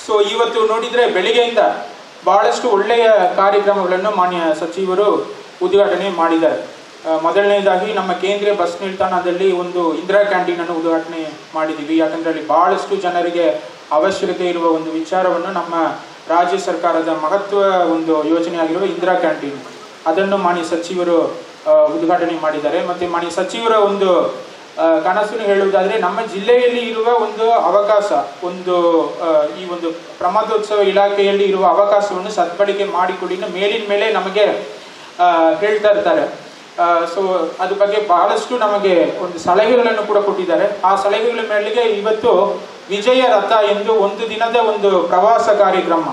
ಸೊ ಇವತ್ತು ನೋಡಿದರೆ ಬೆಳಿಗ್ಗೆಯಿಂದ ಬಹಳಷ್ಟು ಒಳ್ಳೆಯ ಕಾರ್ಯಕ್ರಮಗಳನ್ನು ಮಾನ್ಯ ಸಚಿವರು ಉದ್ಘಾಟನೆ ಮಾಡಿದ್ದಾರೆ. ಮೊದಲನೇದಾಗಿ ನಮ್ಮ ಕೇಂದ್ರೀಯ ಬಸ್ ನಿಲ್ದಾಣದಲ್ಲಿ ಒಂದು ಇಂದಿರಾ ಕ್ಯಾಂಟೀನನ್ನು ಉದ್ಘಾಟನೆ ಮಾಡಿದ್ದೀವಿ. ಯಾಕಂದರೆ ಅಲ್ಲಿ ಬಹಳಷ್ಟು ಜನರಿಗೆ ಅವಶ್ಯಕತೆ ಇರುವ ಒಂದು ವಿಚಾರವನ್ನು ನಮ್ಮ ರಾಜ್ಯ ಸರ್ಕಾರದ ಮಹತ್ವ ಒಂದು ಯೋಜನೆಯಾಗಿರುವ ಇಂದಿರಾ ಕ್ಯಾಂಟೀನ್ ಅದನ್ನು ಮಾನ್ಯ ಸಚಿವರು ಉದ್ಘಾಟನೆ ಮಾಡಿದ್ದಾರೆ. ಮತ್ತು ಮಾನ್ಯ ಸಚಿವರ ಒಂದು ಕನಸನ್ನು ಹೇಳುವುದಾದರೆ ನಮ್ಮ ಜಿಲ್ಲೆಯಲ್ಲಿ ಇರುವ ಒಂದು ಅವಕಾಶ ಒಂದು ಈ ಒಂದು ಪ್ರಮಾದೋತ್ಸವ ಇಲಾಖೆಯಲ್ಲಿ ಇರುವ ಅವಕಾಶವನ್ನು ಸದ್ಬಳಕೆ ಮಾಡಿಕೊಡಿ ಮೇಲಿನ ಮೇಲೆ ನಮಗೆ ಹೇಳ್ತಾ ಇರ್ತಾರೆ. ಸೊ ಅದ್ರ ಬಗ್ಗೆ ಬಹಳಷ್ಟು ನಮಗೆ ಒಂದು ಸಲಹೆಗಳನ್ನು ಕೂಡ ಕೊಟ್ಟಿದ್ದಾರೆ. ಆ ಸಲಹೆಗಳ ಮೇಲೆಗೆ ಇವತ್ತು ವಿಜಯ ರಥ ಎಂದು 1 ದಿನದ ಒಂದು ಪ್ರವಾಸ ಕಾರ್ಯಕ್ರಮ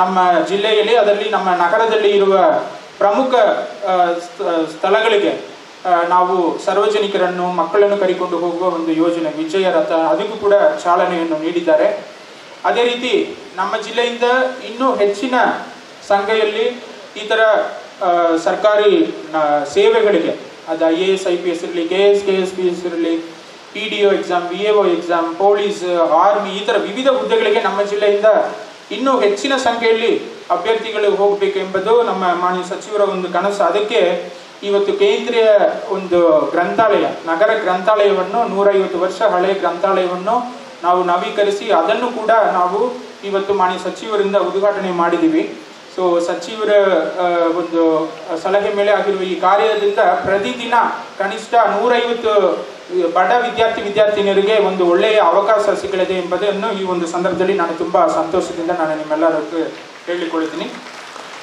ನಮ್ಮ ಜಿಲ್ಲೆಯಲ್ಲಿ ಅದರಲ್ಲಿ ನಮ್ಮ ನಗರದಲ್ಲಿ ಇರುವ ಪ್ರಮುಖ ಸ್ಥಳಗಳಿಗೆ ನಾವು ಸಾರ್ವಜನಿಕರನ್ನು ಮಕ್ಕಳನ್ನು ಕರೆದುಕೊಂಡು ಹೋಗುವ ಒಂದು ಯೋಜನೆ ವಿಜಯ ರಥ, ಅದಕ್ಕೂ ಕೂಡ ಚಾಲನೆಯನ್ನು ನೀಡಿದ್ದಾರೆ. ಅದೇ ರೀತಿ ನಮ್ಮ ಜಿಲ್ಲೆಯಿಂದ ಇನ್ನೂ ಹೆಚ್ಚಿನ ಸಂಖ್ಯೆಯಲ್ಲಿ ಈ ಥರ ಸರ್ಕಾರಿ ಸೇವೆಗಳಿಗೆ ಅದು IAS IPS ಇರಲಿ, KS KSPS ಇರಲಿ, PDO exam, VAO exam, police, army, ಈ ಥರ ವಿವಿಧ ಹುದ್ದೆಗಳಿಗೆ ನಮ್ಮ ಜಿಲ್ಲೆಯಿಂದ ಇನ್ನೂ ಹೆಚ್ಚಿನ ಸಂಖ್ಯೆಯಲ್ಲಿ ಅಭ್ಯರ್ಥಿಗಳು ಹೋಗಬೇಕೆಂಬುದು ನಮ್ಮ ಮಾನ್ಯ ಸಚಿವರ ಒಂದು ಕನಸು. ಅದಕ್ಕೆ ಇವತ್ತು ಕೇಂದ್ರೀಯ ಒಂದು ಗ್ರಂಥಾಲಯ, ನಗರ ಗ್ರಂಥಾಲಯವನ್ನು 150 ವರ್ಷ ಹಳೆಯ ಗ್ರಂಥಾಲಯವನ್ನು ನಾವು ನವೀಕರಿಸಿ ಅದನ್ನು ಕೂಡ ನಾವು ಇವತ್ತು ಮಾನ್ಯ ಸಚಿವರಿಂದ ಉದ್ಘಾಟನೆ ಮಾಡಿದ್ದೀವಿ. ಸೊ ಸಚಿವರ ಒಂದು ಸಲಹೆ ಮೇಲೆ ಆಗಿರುವ ಈ ಕಾರ್ಯದಿಂದ ಪ್ರತಿದಿನ ಕನಿಷ್ಠ 150 ಬಡ ವಿದ್ಯಾರ್ಥಿನಿಯರಿಗೆ ಒಂದು ಒಳ್ಳೆಯ ಅವಕಾಶ ಸಿಗಲಿದೆ ಎಂಬುದನ್ನು ಈ ಒಂದು ಸಂದರ್ಭದಲ್ಲಿ ನಾನು ತುಂಬ ಸಂತೋಷದಿಂದ ನಾನು ನಿಮ್ಮೆಲ್ಲರಿಗೂ ಹೇಳಿಕೊಳ್ಳುತ್ತೀನಿ.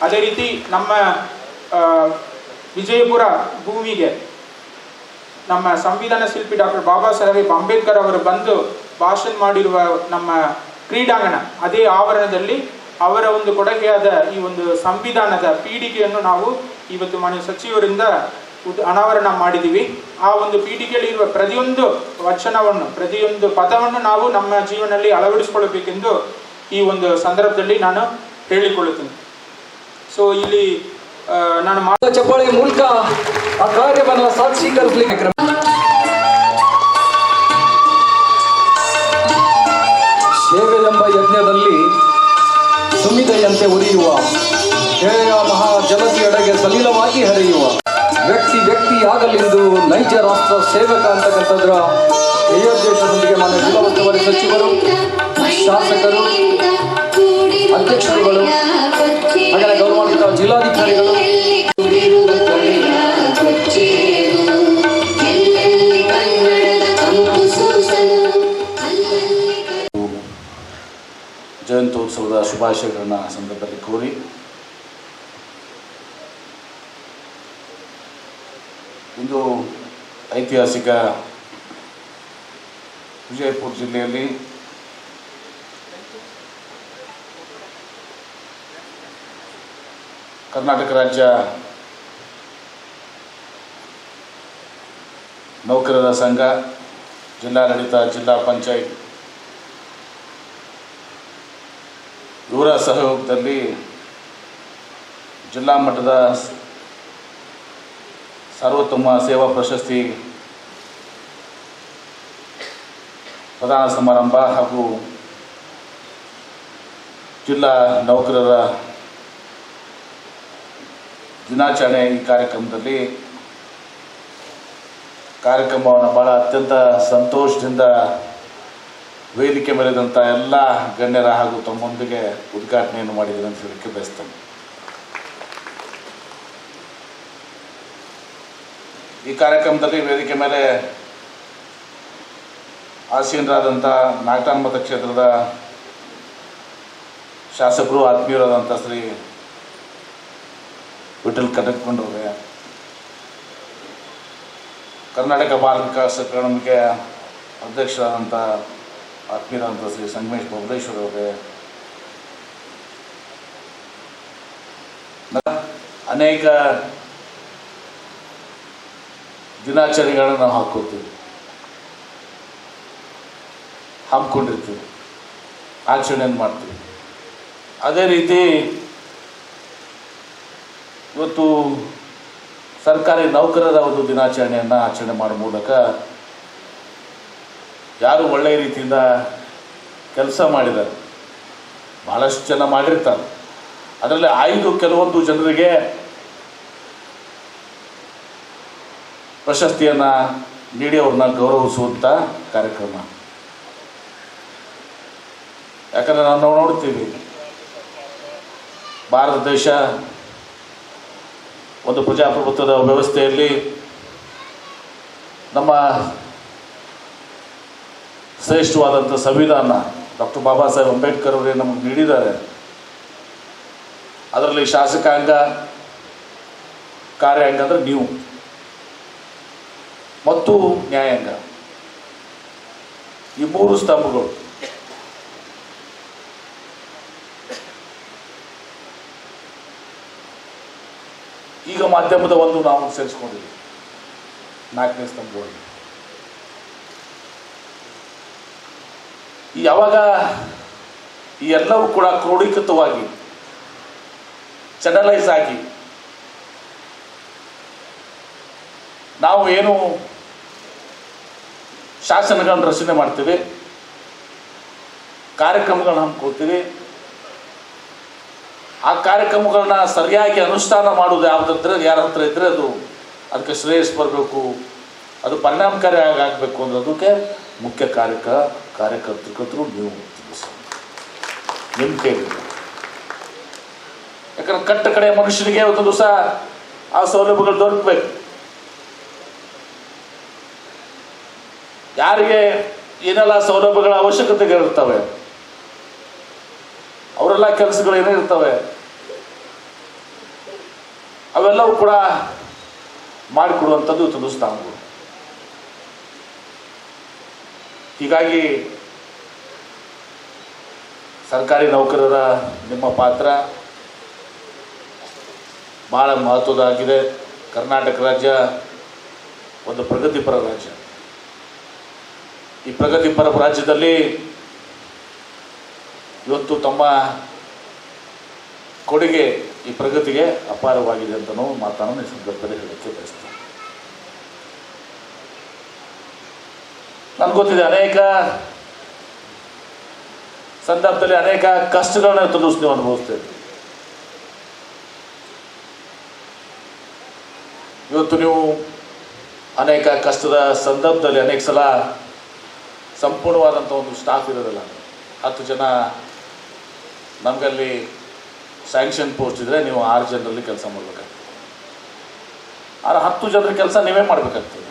ಅದೇ ರೀತಿ ನಮ್ಮ ವಿಜಯಪುರ ಭೂಮಿಗೆ ನಮ್ಮ ಸಂವಿಧಾನ ಶಿಲ್ಪಿ ಡಾಕ್ಟರ್ ಬಾಬಾ ಸಾಹೇಬ್ ಅಂಬೇಡ್ಕರ್ ಅವರು ಬಂದು ಭಾಷಣ ಮಾಡಿರುವ ನಮ್ಮ ಕ್ರೀಡಾಂಗಣ, ಅದೇ ಆವರಣದಲ್ಲಿ ಅವರ ಒಂದು ಕೊಡುಗೆಯಾದ ಈ ಒಂದು ಸಂವಿಧಾನದ ಪೀಠಿಕೆಯನ್ನು ನಾವು ಇವತ್ತು ಮಾನ್ಯ ಸಚಿವರಿಂದ ಅನಾವರಣ ಮಾಡಿದ್ದೀವಿ. ಆ ಒಂದು ಪೀಠಿಕೆಯಲ್ಲಿ ಇರುವ ಪ್ರತಿಯೊಂದು ವಚನವನ್ನು, ಪ್ರತಿಯೊಂದು ಪದವನ್ನು ನಾವು ನಮ್ಮ ಜೀವನದಲ್ಲಿ ಅಳವಡಿಸಿಕೊಳ್ಳಬೇಕೆಂದು ಈ ಒಂದು ಸಂದರ್ಭದಲ್ಲಿ ನಾನು ಹೇಳಿಕೊಳ್ಳುತ್ತೇನೆ. ಸೊ ಇಲ್ಲಿ ನಾನು ಚಪ್ಪಾಳೆ ಮೂಲಕ ಆ ಕಾರ್ಯವನ್ನು ಸಾಕ್ಷೀಕರಿಸಲಿಕ್ಕೆ ಸೇವೆ ಎಂಬ ಯಜ್ಞದಲ್ಲಿ ಸುಮಿದೆಯಂತೆ ಉರಿಯುವ ಹೇಯ ಮಹಾ ಜಲದಿಯೆಡೆಗೆ ಸಲೀಲವಾಗಿ ಹರಿಯುವ ವ್ಯಕ್ತಿಯಾಗಲೆಂದು ನೈಜ ರಾಷ್ಟ್ರ ಸೇವಕ ಅಂತಕ್ಕಂಥದ್ರ ಧ್ಯೇಯೋದ್ದೇಶದೊಂದಿಗೆ ಮಾನ್ಯ ಜಿಲ್ಲಾ ಉಸ್ತುವಾರಿ ಸಚಿವರು, ಶಾಸಕರು, ಅಧ್ಯಕ್ಷರುಗಳು, ಹಾಗೆ ಗೌರವಾನ್ವಿತ ಜಿಲ್ಲಾಧಿಕಾರಿಗಳು ಜಯಂತ್ಯೋತ್ಸವದ ಶುಭಾಶಯಗಳನ್ನು ಸಂದರ್ಭದಲ್ಲಿ ಕೋರಿ, ಇಂದು ಐತಿಹಾಸಿಕ ವಿಜಯಪುರ ಜಿಲ್ಲೆಯಲ್ಲಿ ಕರ್ನಾಟಕ ರಾಜ್ಯ ನೌಕರರ ಸಂಘ, ಜಿಲ್ಲಾಡಳಿತ, ಜಿಲ್ಲಾ ಪಂಚಾಯತ್ ಇವರ ಸಹಯೋಗದಲ್ಲಿ ಜಿಲ್ಲಾ ಮಟ್ಟದ ಸರ್ವೋತ್ತಮ ಸೇವಾ ಪ್ರಶಸ್ತಿ ಪ್ರದಾನ ಸಮಾರಂಭ ಹಾಗೂ ಜಿಲ್ಲಾ ನೌಕರರ ದಿನಾಚರಣೆ ಈ ಕಾರ್ಯಕ್ರಮವನ್ನು ಭಾಳ ಅತ್ಯಂತ ಸಂತೋಷದಿಂದ ವೇದಿಕೆ ಮೇಲಿದಂಥ ಎಲ್ಲ ಗಣ್ಯರ ಹಾಗೂ ತಮ್ಮೊಂದಿಗೆ ಉದ್ಘಾಟನೆಯನ್ನು ಮಾಡಿದ್ದಾರೆ ಅಂತ ಹೇಳಕ್ಕೆ ಬಯಸ್ತೇನೆ. ಈ ಕಾರ್ಯಕ್ರಮದಲ್ಲಿ ವೇದಿಕೆ ಮೇಲೆ ಆಸೀನರಾದಂಥ ನಾಗಠಾಣ ಮತಕ್ಷೇತ್ರದ ಶಾಸಕರು, ಆತ್ಮೀಯರಾದಂಥ ಶ್ರೀ ವಿಠಲ್ ಕಟಕ್ಕೊಂಡ್ರೆ, ಕರ್ನಾಟಕ ಬಾಲ ವಿಕಾಸ ಅಕಾಡೆಮಿಗೆ ಅಧ್ಯಕ್ಷರಾದಂಥ ಆತ್ಮೀಯರಾದಂಥ ಶ್ರೀ ಸಂಗಮೇಶ್ ಬಬಲೇಶ್ವರ ಅವರೇ, ಅನೇಕ ದಿನಾಚರಣೆಗಳನ್ನು ನಾವು ಹಮ್ಮಿಕೊಂಡಿರ್ತೀವಿ, ಆಚರಣೆಯನ್ನು ಮಾಡ್ತೀವಿ. ಅದೇ ರೀತಿ ಇವತ್ತು ಸರ್ಕಾರಿ ನೌಕರರ ಒಂದು ದಿನಾಚರಣೆಯನ್ನು ಆಚರಣೆ ಮಾಡುವ ಮೂಲಕ ಯಾರು ಒಳ್ಳೆಯ ರೀತಿಯಿಂದ ಕೆಲಸ ಮಾಡಿದ್ದಾರೆ, ಭಾಳಷ್ಟು ಜನ ಮಾಡಿರ್ತಾರೆ, ಅದರಲ್ಲಿ ಆಯ್ದು ಕೆಲವೊಂದು ಜನರಿಗೆ ಪ್ರಶಸ್ತಿಯನ್ನು ನೀಡಿ ಅವ್ರನ್ನ ಗೌರವಿಸುವಂಥ ಕಾರ್ಯಕ್ರಮ. ಯಾಕಂದರೆ ನಾವು ನೋಡ್ತೀವಿ, ಭಾರತ ದೇಶ ಒಂದು ಪ್ರಜಾಪ್ರಭುತ್ವದ ವ್ಯವಸ್ಥೆಯಲ್ಲಿ ನಮ್ಮ ಶ್ರೇಷ್ಠವಾದಂಥ ಸಂವಿಧಾನ ಡಾಕ್ಟರ್ ಬಾಬಾ ಸಾಹೇಬ್ ಅಂಬೇಡ್ಕರ್ ಅವರೇ ನಮಗೆ ನೀಡಿದ್ದಾರೆ. ಅದರಲ್ಲಿ ಶಾಸಕಾಂಗ, ಕಾರ್ಯಾಂಗ ಅಂದರೆ ನೀವು, ಮತ್ತು ನ್ಯಾಯಾಂಗ, ಈ ಮೂರು ಸ್ತಂಭಗಳು. ಈಗ ಮಾಧ್ಯಮದ ಒಂದು ನಾವು ಸೇರಿಸ್ಕೊಂಡಿದ್ದೀವಿ, 4ನೇ ಸ್ತಂಭಗಳು. ಯಾವಾಗ ಈ ಎಲ್ಲವೂ ಕೂಡ ಕ್ರೋಢೀಕೃತವಾಗಿ ಚಾನಲೈಸ್ ಆಗಿ ನಾವು ಏನು ಶಾಸನಗಳನ್ನು ರಚನೆ ಮಾಡ್ತೀವಿ, ಕಾರ್ಯಕ್ರಮಗಳನ್ನ ಹಮ್ಮಿಕೊಳ್ತೀವಿ, ಆ ಕಾರ್ಯಕ್ರಮಗಳನ್ನ ಸರಿಯಾಗಿ ಅನುಷ್ಠಾನ ಮಾಡೋದು ಯಾವುದಂದ್ರೆ ಯಾರ ಹತ್ರ ಇದ್ದರೆ ಅದಕ್ಕೆ ಶ್ರೇಯಸ್ ಬರಬೇಕು, ಅದು ಪರಿಣಾಮಕಾರಿಯಾಗಿ ಆಗಬೇಕು ಅನ್ನೋದಕ್ಕೆ ಮುಖ್ಯ ಕಾರ್ಯಕರ್ತರು ನೀವು. ನಿಮ್ಮ ಕೈಲಿದೆ. ಯಾಕಂದ್ರೆ ಕಟ್ಟ ಕಡೆ ಮನುಷ್ಯನಿಗೆ ಒಂದು ದಿವಸ ಆ ಸೌಲಭ್ಯಗಳು ದೊರಕಬೇಕು. ಯಾರಿಗೆ ಏನೆಲ್ಲ ಸೌಲಭ್ಯಗಳ ಅವಶ್ಯಕತೆಗಳಿರ್ತವೆ, ಅವರೆಲ್ಲ ಕೆಲಸಗಳು ಏನಿರ್ತವೆ ಅವೆಲ್ಲವೂ ಕೂಡ ಮಾಡಿಕೊಡುವಂಥದ್ದು ಒಂದು ಸ್ಥಾನಗಳು. ಹೀಗಾಗಿ ಸರ್ಕಾರಿ ನೌಕರರ ನಿಮ್ಮ ಪಾತ್ರ ಭಾಳ ಮಹತ್ವದಾಗಿದೆ. ಕರ್ನಾಟಕ ರಾಜ್ಯ ಒಂದು ಪ್ರಗತಿಪರ ರಾಜ್ಯ. ಈ ಪ್ರಗತಿಪರ ರಾಜ್ಯದಲ್ಲಿ ಇವತ್ತು ತಮ್ಮ ಕೊಡುಗೆ ಈ ಪ್ರಗತಿಗೆ ಅಪಾರವಾಗಿದೆ ಅಂತಲೂ ಮಾತನ್ನು ಈ ಸಂದರ್ಭದಲ್ಲಿ ಹೇಳಕ್ಕೆ ಬಯಸ್ತೇನೆ. ನನಗೆ ಗೊತ್ತಿದೆ, ಅನೇಕ ಸಂದರ್ಭದಲ್ಲಿ ಅನೇಕ ಕಷ್ಟಗಳನ್ನ ನೀವು ಅನುಭವಿಸ್ತೇವೆ. ಇವತ್ತು ನೀವು ಅನೇಕ ಕಷ್ಟದ ಸಂದರ್ಭದಲ್ಲಿ ಅನೇಕ ಸಲ ಸಂಪೂರ್ಣವಾದಂಥ ಒಂದು ಸ್ಟಾಫ್ ಇರೋದಿಲ್ಲ. 10 ಜನ ನಮಗಲ್ಲಿ ಸ್ಯಾಂಕ್ಷನ್ ಪೋಸ್ಟ್ ಇದ್ದರೆ ನೀವು 6 ಜನರಲ್ಲಿ ಕೆಲಸ ಮಾಡಬೇಕಾಗ್ತದೆ. ಆ 10 ಜನರ ಕೆಲಸ ನೀವೇ ಮಾಡಬೇಕಾಗ್ತದೆ.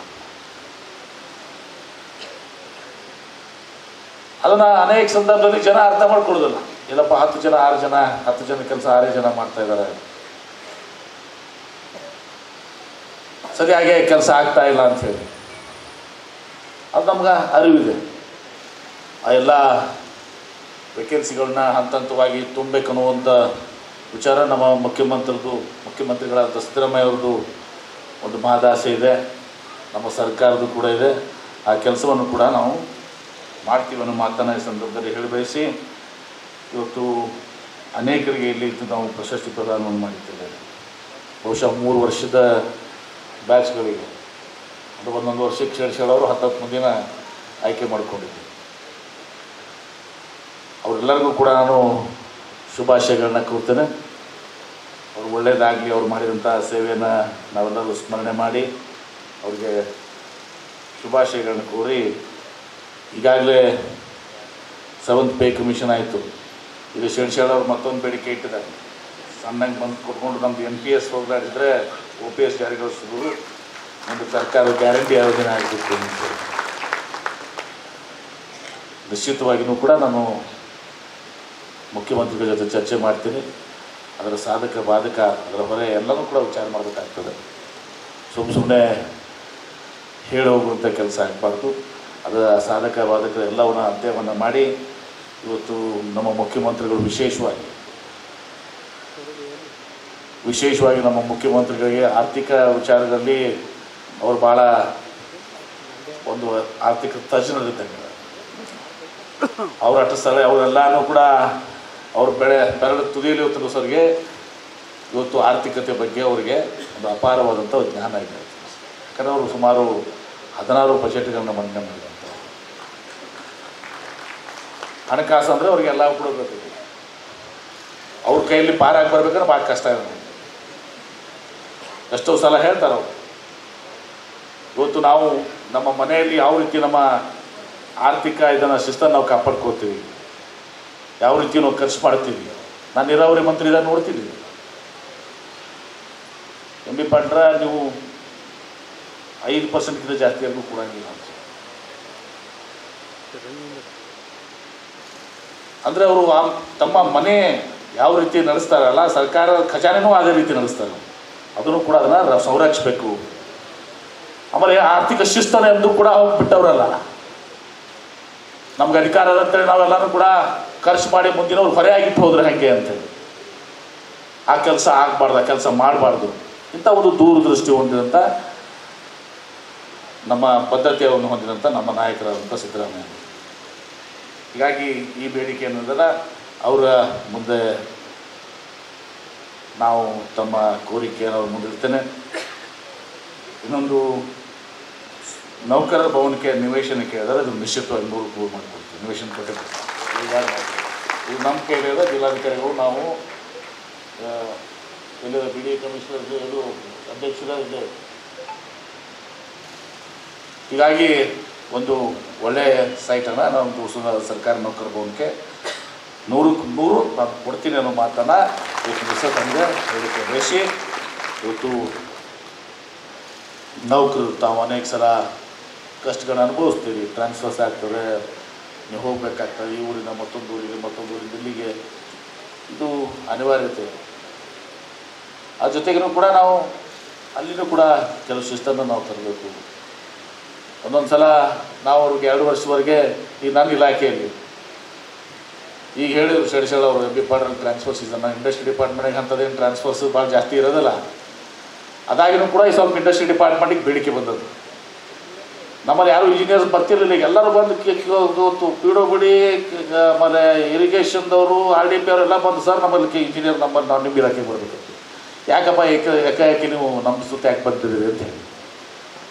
ಅದನ್ನು ಅನೇಕ ಸಂದರ್ಭದಲ್ಲಿ ಜನ ಅರ್ಥ ಮಾಡ್ಕೊಳ್ಳೋದಿಲ್ಲ. ಇಲ್ಲಪ್ಪ 10 ಜನ 6 ಜನ 10 ಜನ ಕೆಲಸ 6 ಜನ ಮಾಡ್ತಾ ಇದ್ದಾರೆ, ಸರಿಯಾಗಿ ಕೆಲಸ ಆಗ್ತಾ ಇಲ್ಲ ಅಂಥೇಳಿ. ಅದು ನಮ್ಗೆ ಅರಿವಿದೆ. ಆ ಎಲ್ಲ ವೇಕೆನ್ಸಿಗಳನ್ನ ಹಂತ ಹಂತವಾಗಿ ತುಂಬಬೇಕನ್ನುವಂಥ ವಿಚಾರ ನಮ್ಮ ಮುಖ್ಯಮಂತ್ರಿಗಳಾದ ಸಿದ್ದರಾಮಯ್ಯ ಅವ್ರದ್ದು ಒಂದು ಮಹದಾಸೆ ಇದೆ, ನಮ್ಮ ಸರ್ಕಾರದ್ದು ಕೂಡ ಇದೆ. ಆ ಕೆಲಸವನ್ನು ಕೂಡ ನಾವು ಮಾಡ್ತೀವಿ ಅನ್ನೋ ಮಾತನ್ನು ಈ ಸಂದರ್ಭದಲ್ಲಿ ಹೇಳಿ ಬಯಸಿ, ಇವತ್ತು ಅನೇಕರಿಗೆ ಇಲ್ಲಿ ನಾವು ಪ್ರಶಸ್ತಿ ಪ್ರದಾನವನ್ನು ಮಾಡಿದ್ದೇವೆ. ಬಹುಶಃ 3 ವರ್ಷದ ಬ್ಯಾಚ್ಗಳಿಗೆ ಅದು 1 ವರ್ಷಕ್ಕೆ ಸೇರಿಸೋರು 10 ಮಂದಿನ ಆಯ್ಕೆ ಮಾಡಿಕೊಂಡಿದ್ದೆ. ಅವರೆಲ್ಲರಿಗೂ ಕೂಡ ನಾನು ಶುಭಾಶಯಗಳನ್ನ ಕೋರ್ತೇನೆ. ಅವ್ರು ಒಳ್ಳೆಯದಾಗಲಿ, ಅವ್ರು ಮಾಡಿದಂಥ ಸೇವೆಯನ್ನು ನಾವೆಲ್ಲರೂ ಸ್ಮರಣೆ ಮಾಡಿ ಅವ್ರಿಗೆ ಶುಭಾಶಯಗಳನ್ನ ಕೋರಿ, ಈಗಾಗಲೇ 7th ಪೇ ಕಮಿಷನ್ ಆಯಿತು. ಇದು ಶೇಷಾಳವ್ರು ಮತ್ತೊಂದು ಬೇಡಿಕೆ ಇಟ್ಟಿದ್ದಾರೆ. ಸಣ್ಣಗೆ ಬಂದು ಕೊಟ್ಕೊಂಡು ನಮ್ಮದು NPS ಹೋಗಲಾಡಿದ್ರೆ OPS ಜಾರಿಗೊಳಿಸೋದು ಒಂದು ಸರ್ಕಾರ ಗ್ಯಾರಂಟಿ ಯೋಜನೆ ಆಗಬೇಕು ಅಂತ ನಿಶ್ಚಿತವಾಗಿಯೂ ಕೂಡ ನಾನು ಮುಖ್ಯಮಂತ್ರಿಗಳ ಜೊತೆ ಚರ್ಚೆ ಮಾಡ್ತೀನಿ. ಅದರ ಸಾಧಕ ಬಾಧಕ, ಅದರ ಹೊರೆ ಎಲ್ಲನೂ ಕೂಡ ವಿಚಾರ ಮಾಡಬೇಕಾಗ್ತದೆ. ಸುಮ್ಮನೆ ಹೇಳಿ ಹೋಗುವಂಥ ಕೆಲಸ ಆಗಬಾರ್ದು. ಅದರ ಸಾಧಕ ಬಾಧಕ ಎಲ್ಲವನ್ನ ಅಧ್ಯಯನ ಮಾಡಿ ಇವತ್ತು ನಮ್ಮ ಮುಖ್ಯಮಂತ್ರಿಗಳು ವಿಶೇಷವಾಗಿ ನಮ್ಮ ಮುಖ್ಯಮಂತ್ರಿಗಳಿಗೆ ಆರ್ಥಿಕ ವಿಚಾರದಲ್ಲಿ ಅವರು ಭಾಳ ಒಂದು ಆರ್ಥಿಕ ತಜ್ಞರಿದ್ದಂಗೆ. ಅವ್ರ ಅಷ್ಟೇ ಅವರೆಲ್ಲನೂ ಕೂಡ ಅವ್ರ ಬೆರಳು ತುದಿಯಲ್ಲಿ ತಿಳಿಸೋರಿಗೆ ಇವತ್ತು ಆರ್ಥಿಕತೆ ಬಗ್ಗೆ ಅವರಿಗೆ ಒಂದು ಅಪಾರವಾದಂಥ ಜ್ಞಾನ ಇದೆ. ಯಾಕಂದರೆ ಅವರು ಸುಮಾರು 16 ಬಜೆಟ್ಗಳನ್ನ ಮಂಡನೆ ಮಾಡಿದಂಥ ಹಣಕಾಸು ಅಂದರೆ ಅವ್ರಿಗೆಲ್ಲ ಕೊಡಬೇಕು. ಅವ್ರ ಕೈಯಲ್ಲಿ ಪಾರಾಗಿ ಬರ್ಬೇಕಂದ್ರೆ ಭಾಳ ಕಷ್ಟ ಇದೆ. ಎಷ್ಟೋ ಸಲ ಹೇಳ್ತಾರೆ ಅವರು. ಇವತ್ತು ನಾವು ನಮ್ಮ ಮನೆಯಲ್ಲಿ ಯಾವ ರೀತಿ ನಮ್ಮ ಆರ್ಥಿಕ ಇದನ್ನು ಶಿಸ್ತನ್ನು ನಾವು ಕಾಪಾಡ್ಕೋತೀವಿ, ಯಾವ ರೀತಿ ನಾವು ಖರ್ಚು ಮಾಡ್ತೀವಿ. ನಾನು ನೀರಾವರಿ ಮಂತ್ರಿ ಇದನ್ನು ನೋಡ್ತೀನಿ. MB ಪಾಟ್ರ ನೀವು 5% ಜಾಸ್ತಿ ಯಾರಿಗೂ ಕೊಡಂಗಿಲ್ಲ ಅಂತ. ಅಂದರೆ ಅವರು ತಮ್ಮ ಮನೆ ಯಾವ ರೀತಿ ನಡೆಸ್ತಾರಲ್ಲ, ಸರ್ಕಾರ ಖಜಾನೆನೂ ಅದೇ ರೀತಿ ನಡೆಸ್ತಾರೆ. ಅದನ್ನು ಕೂಡ ಅದನ್ನು ಸಂರಕ್ಷಿಸಬೇಕು. ಆಮೇಲೆ ಆರ್ಥಿಕ ಶಿಸ್ತನ್ನು ಎಂದು ಕೂಡ ಬಿಟ್ಟವರಲ್ಲ. ನಮ್ಗೆ ಅಧಿಕಾರ ಅಂತೇಳಿ ನಾವೆಲ್ಲರೂ ಕೂಡ ಖರ್ಚು ಮಾಡಿ ಮುಂದಿನವ್ರು ಹೊರೆಯಾಗಿಟ್ಟು ಹೋದ್ರೆ ಹೇಗೆ ಅಂತೇಳಿ ಆ ಕೆಲಸ ಆಗಬಾರ್ದು, ಆ ಕೆಲಸ ಮಾಡಬಾರ್ದು. ಇಂಥ ಒಂದು ದೂರದೃಷ್ಟಿ ಹೊಂದಿದಂಥ ನಮ್ಮ ಬದ್ಧತೆಯನ್ನು ಹೊಂದಿದಂಥ ನಮ್ಮ ನಾಯಕರಾದಂಥ ಸಿದ್ದರಾಮಯ್ಯ. ಹೀಗಾಗಿ ಈ ಬೇಡಿಕೆ ಅನ್ನೋದಲ್ಲ ಅವರ ಮುಂದೆ ನಾವು ತಮ್ಮ ಕೋರಿಕೆಯನ್ನು ಅವ್ರ ಮುಂದಿಡ್ತೇನೆ. ಇನ್ನೊಂದು ನೌಕರರ ಭವನಕ್ಕೆ ನಿವೇಶನ ಕೇಳಿದರೆ ಅದು ನಿಶ್ಚಿತವಾಗಿ 100 ರೂಪಾಯಿ ಮಾಡಿಕೊಡ್ತೀವಿ. ನಿವೇಶನ ಕೊಟ್ಟಿರ್ತೀವಿ. ಇದು ನಮ್ಮ ಕೈಲಿರೋ ಜಿಲ್ಲಾಧಿಕಾರಿಗಳು ನಾವು ಎಲ್ಲ BDA ಕಮಿಷನರ್ ಇದು ಅಧ್ಯಕ್ಷರ ಇದೆ. ಹೀಗಾಗಿ ಒಂದು ಒಳ್ಳೆಯ ಸೈಟನ್ನು ನಾವು ಸರ್ಕಾರಿ ನೌಕರರ ಭವನಕ್ಕೆ 100ಕ್ಕೆ 100 ನಾನು ಕೊಡ್ತೀನಿ ಅನ್ನೋ ಮಾತನ್ನು ಇವತ್ತು ದಿವಸ ನಮಗೆ ಹೇಳಿಕೆ ಬಯಸಿ, ಇವತ್ತು ನೌಕರರು ತಾವು ಅನೇಕ ಸಲ ಕಷ್ಟಗಳನ್ನ ಅನುಭವಿಸ್ತೀವಿ. ಟ್ರಾನ್ಸ್ಫರ್ಸ್ ಆಗ್ತದೆ, ನೀವು ಹೋಗಬೇಕಾಗ್ತದೆ ಈ ಊರಿಂದ ಮತ್ತೊಂದು ಊರಿಂದ ಇಲ್ಲಿಗೆ, ಇದು ಅನಿವಾರ್ಯತೆ. ಆ ಜೊತೆಗೂ ಕೂಡ ನಾವು ಅಲ್ಲಿನೂ ಕೂಡ ಕೆಲವು ಶಿಸ್ತನ್ನು ನಾವು ತರಬೇಕು. ಒಂದೊಂದು ಸಲ ನಾವು ಅವ್ರಿಗೆ 2 ವರ್ಷದವರೆಗೆ ಈ ನನ್ನ ಇಲಾಖೆಯಲ್ಲಿ ಈಗ ಹೇಳಿದ್ರು ಶೆಡ್ಶಾಳ ಅವರು ಡಿಪಾರ್ಟ್ಮೆಂಟ್ ಟ್ರಾನ್ಸ್ಫರ್ಸ್ ಇದನ್ನು ಇಂಡಸ್ಟ್ರಿ ಡಿಪಾರ್ಟ್ಮೆಂಟ್ಗೆ ಅಂಥದ್ದೇನು ಟ್ರಾನ್ಸ್ಫರ್ಸ್ ಭಾಳ ಜಾಸ್ತಿ ಇರೋದಿಲ್ಲ. ಅದಾಗಿನೂ ಕೂಡ ಈ ಸ್ವಲ್ಪ ಇಂಡಸ್ಟ್ರಿ ಡಿಪಾರ್ಟ್ಮೆಂಟಿಗೆ ಬೇಡಿಕೆ ಬಂದದ್ದು. ನಮ್ಮಲ್ಲಿ ಯಾರು ಇಂಜಿನಿಯರ್ಸ್ ಬರ್ತಿರಲಿಲ್ಲ, ಈಗ ಎಲ್ಲರೂ ಬಂದು ಪಿ ಡಬ್ಲ್ಯೂ ಡಿ ಆಮೇಲೆ ಇರಿಗೇಷನ್ದವರು RDP ಅವರೆಲ್ಲ ಬಂದು ಸರ್ ನಮ್ಮಲ್ಲಿ ಇಂಜಿನಿಯರ್ ನಮ್ಮಲ್ಲಿ ನಾವು ನಿಮ್ಮ ಇಲಾಖೆಗೆ ಬರಬೇಕು. ಯಾಕಪ್ಪ ಏಕಾಏಕಿ ನೀವು ನಮ್ಮ ಸುತ್ತ ಯಾಕೆ ಬಂದಿದ್ದೀರಿ ಅಂತ ಹೇಳಿ